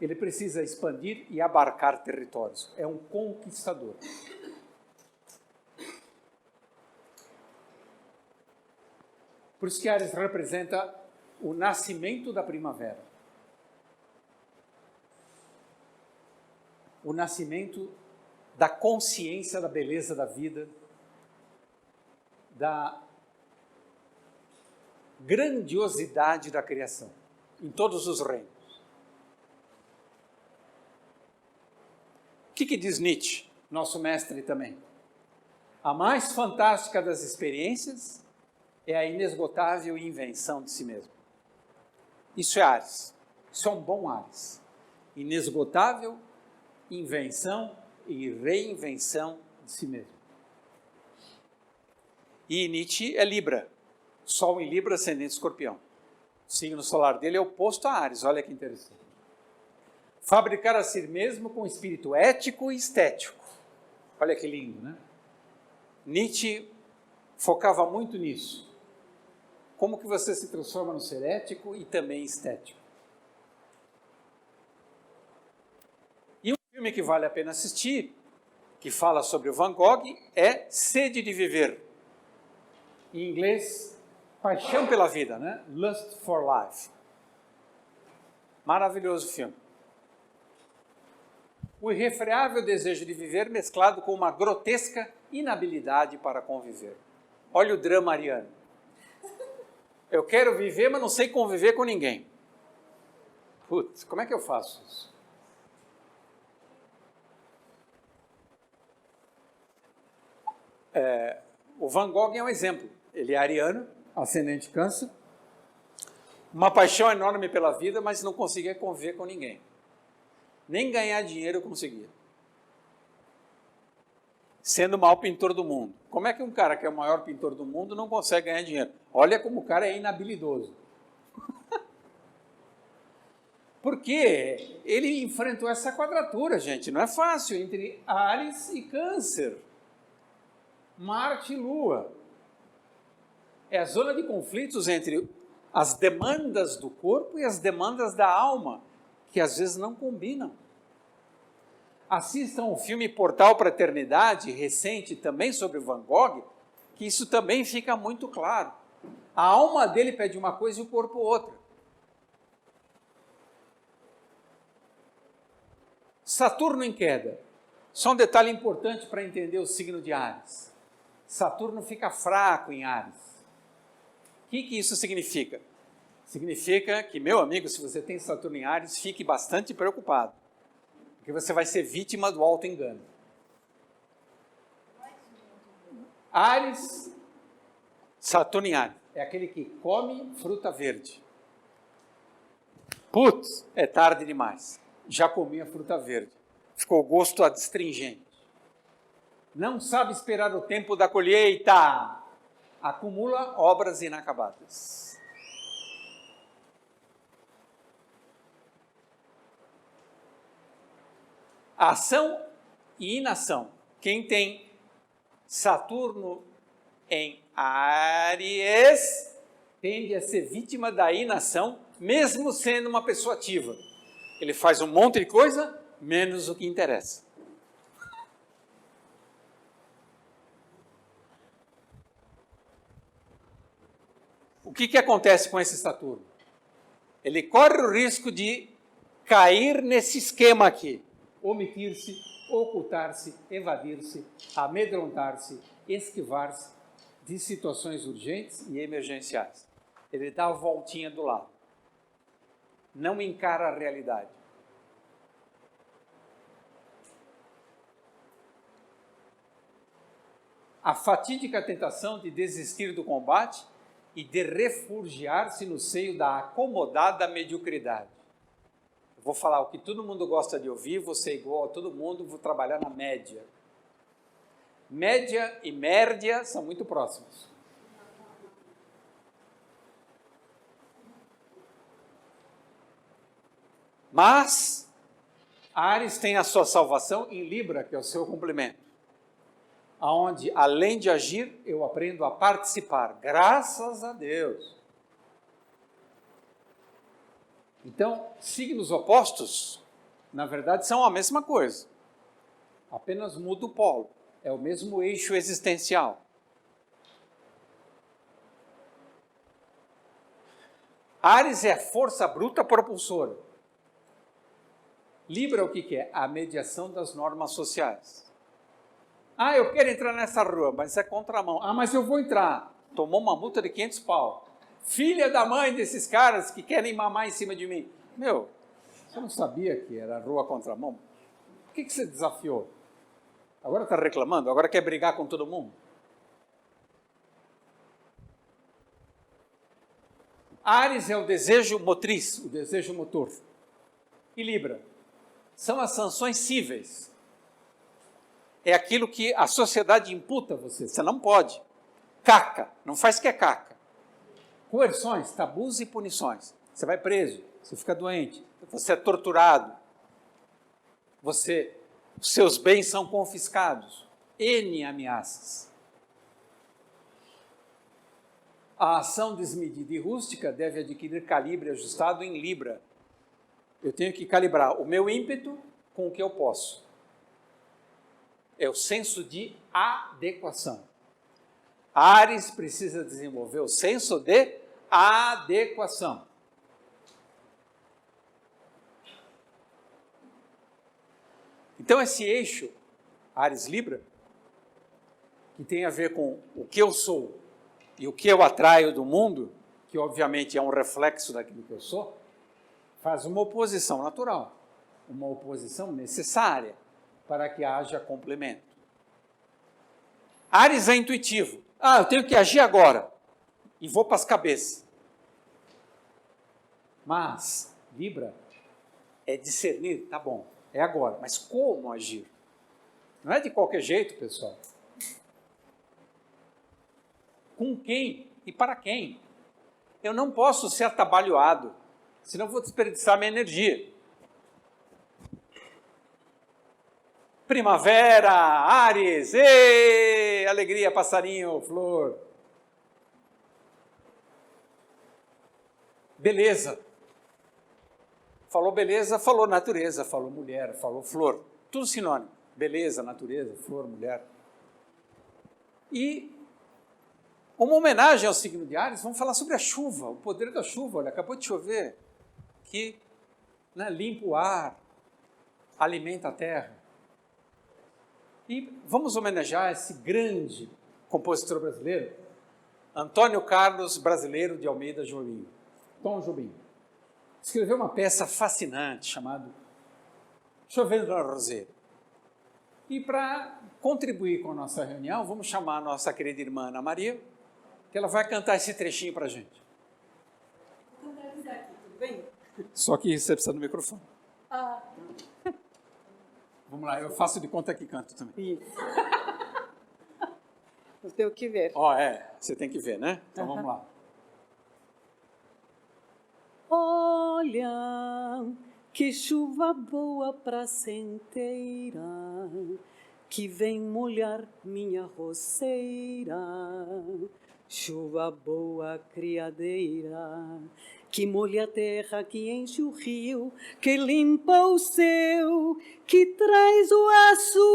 Ele precisa expandir e abarcar territórios. É um conquistador. Por isso que Áries representa o nascimento da primavera. O nascimento da consciência da beleza da vida, da grandiosidade da criação, em todos os reinos. O que diz Nietzsche, nosso mestre também? A mais fantástica das experiências é a inesgotável invenção de si mesmo. Isso é Áries. Isso é um bom Áries. Inesgotável invenção e reinvenção de si mesmo. E Nietzsche é Libra. Sol em Libra, ascendente Escorpião. O signo solar dele é oposto a Áries. Olha que interessante. Fabricar a si mesmo com espírito ético e estético. Olha que lindo, né? Nietzsche focava muito nisso. Como que você se transforma no ser ético e também estético. E um filme que vale a pena assistir, que fala sobre o Van Gogh, é Sede de Viver. Em inglês, Paixão pela Vida, né? Lust for Life. Maravilhoso filme. O irrefreável desejo de viver mesclado com uma grotesca inabilidade para conviver. Olha o drama ariano. Eu quero viver, mas não sei conviver com ninguém. Putz, como é que eu faço isso? O Van Gogh é um exemplo. Ele é ariano, ascendente Câncer, uma paixão enorme pela vida, mas não conseguia conviver com ninguém. Nem ganhar dinheiro conseguia. Sendo o maior pintor do mundo. Como é que um cara que é o maior pintor do mundo não consegue ganhar dinheiro? Olha como o cara é inabilidoso. Porque ele enfrentou essa quadratura, gente. Não é fácil, entre Áries e Câncer. Marte e Lua. É a zona de conflitos entre as demandas do corpo e as demandas da alma, que às vezes não combinam. Assistam o filme Portal para a Eternidade, recente também sobre Van Gogh, que isso também fica muito claro. A alma dele pede uma coisa e o corpo outra. Saturno em queda. Só um detalhe importante para entender o signo de Áries. Saturno fica fraco em Áries. O que isso significa? Significa que, meu amigo, se você tem Saturno em Áries, fique bastante preocupado. Porque você vai ser vítima do auto-engano. Áries, Saturno em Áries, é aquele que come fruta verde. Putz, é tarde demais. Já comi a fruta verde. Ficou o gosto adstringente. Não sabe esperar o tempo da colheita. Acumula obras inacabadas. Ação e inação. Quem tem Saturno em Áries tende a ser vítima da inação, mesmo sendo uma pessoa ativa. Ele faz um monte de coisa, menos o que interessa. O que acontece com esse Saturno? Ele corre o risco de cair nesse esquema aqui. Omitir-se, ocultar-se, evadir-se, amedrontar-se, esquivar-se de situações urgentes e emergenciais. Ele dá a voltinha do lado. Não encara a realidade. A fatídica tentação de desistir do combate e de refugiar-se no seio da acomodada mediocridade. Eu vou falar o que todo mundo gosta de ouvir, vou ser igual a todo mundo, vou trabalhar na média. Média e média são muito próximos. Mas Áries tem a sua salvação em Libra, que é o seu complemento, aonde além de agir, eu aprendo a participar, graças a Deus. Então, signos opostos, na verdade, são a mesma coisa, apenas muda o polo, é o mesmo eixo existencial. Áries é a força bruta propulsora. Libra o que é? A mediação das normas sociais. Ah, eu quero entrar nessa rua, mas é contramão. Ah, mas eu vou entrar. Tomou uma multa de 500 pau. Filha da mãe desses caras que querem mamar em cima de mim. Meu, você não sabia que era rua contramão? Por que você desafiou? Agora está reclamando? Agora quer brigar com todo mundo? Áries é o desejo motriz, o desejo motor. E Libra são as sanções cíveis. É aquilo que a sociedade imputa a você. Você não pode. Caca. Não faz que é caca. Coerções, tabus e punições. Você vai preso. Você fica doente. Você é torturado. Os seus bens são confiscados. N ameaças. A ação desmedida e rústica deve adquirir calibre ajustado em Libra. Eu tenho que calibrar o meu ímpeto com o que eu posso. É o senso de adequação. Áries precisa desenvolver o senso de adequação. Então, esse eixo, Áries-Libra, que tem a ver com o que eu sou e o que eu atraio do mundo, que obviamente é um reflexo daquilo que eu sou, faz uma oposição natural, uma oposição necessária para que haja complemento. Áries é intuitivo. Ah, eu tenho que agir agora. E vou para as cabeças. Mas Libra é discernir, tá bom, é agora. Mas como agir? Não é de qualquer jeito, pessoal. Com quem e para quem? Eu não posso ser atabalhoado, senão vou desperdiçar minha energia. Primavera, Áries, ê, alegria, passarinho, flor. Beleza. Falou beleza, falou natureza, falou mulher, falou flor. Tudo sinônimo. Beleza, natureza, flor, mulher. E uma homenagem ao signo de Áries, vamos falar sobre a chuva, o poder da chuva. Olha, acabou de chover, que limpa o ar, alimenta a terra. E vamos homenagear esse grande compositor brasileiro, Antônio Carlos Brasileiro de Almeida Jobim, Tom Jobim. Escreveu uma peça fascinante chamada Chovendo na Roseira. E para contribuir com a nossa reunião, vamos chamar a nossa querida irmã Ana Maria, que ela vai cantar esse trechinho para a gente. Vou cantar aqui, tudo bem? Só que você precisa do microfone. Ah, Vamos lá, eu faço de conta que canto também. isso. Eu tenho que ver. Você tem que ver, né? Então vamos lá. Olha Que chuva boa prazenteira, que vem molhar minha roceira. Chuva boa criadeira, que molha a terra, que enche o rio, que limpa o céu, que traz o azul.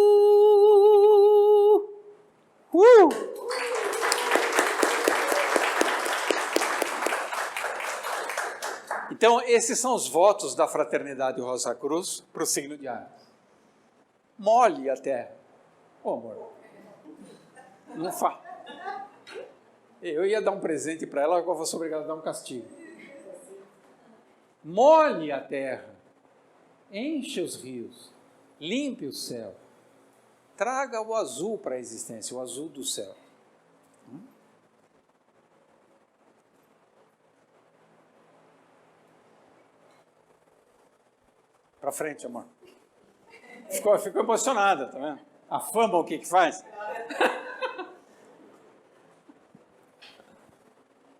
Então, esses são os votos da Fraternidade Rosa Cruz para o signo de Áries. Molhe a terra. Ô, amor, não faz. Eu ia dar um presente para ela, agora eu vou ser obrigado a dar um castigo. Molhe a terra, enche os rios, limpe o céu, traga o azul para a existência, o azul do céu. Para frente, amor. Ficou emocionada, tá vendo? A fama, o que faz?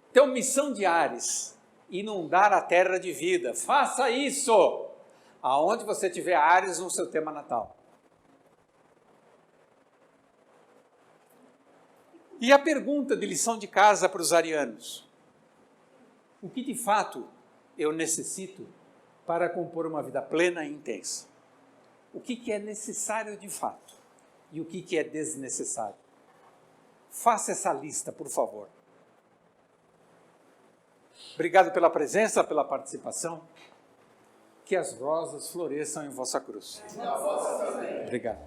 Então, missão de Áries, inundar a terra de vida. Faça isso aonde você tiver Áries no seu tema natal. E a pergunta de lição de casa para os arianos: o que de fato eu necessito para compor uma vida plena e intensa? O que é necessário de fato e o que é desnecessário? Faça essa lista, por favor. Obrigado pela presença, pela participação. Que as rosas floresçam em vossa cruz. Obrigado.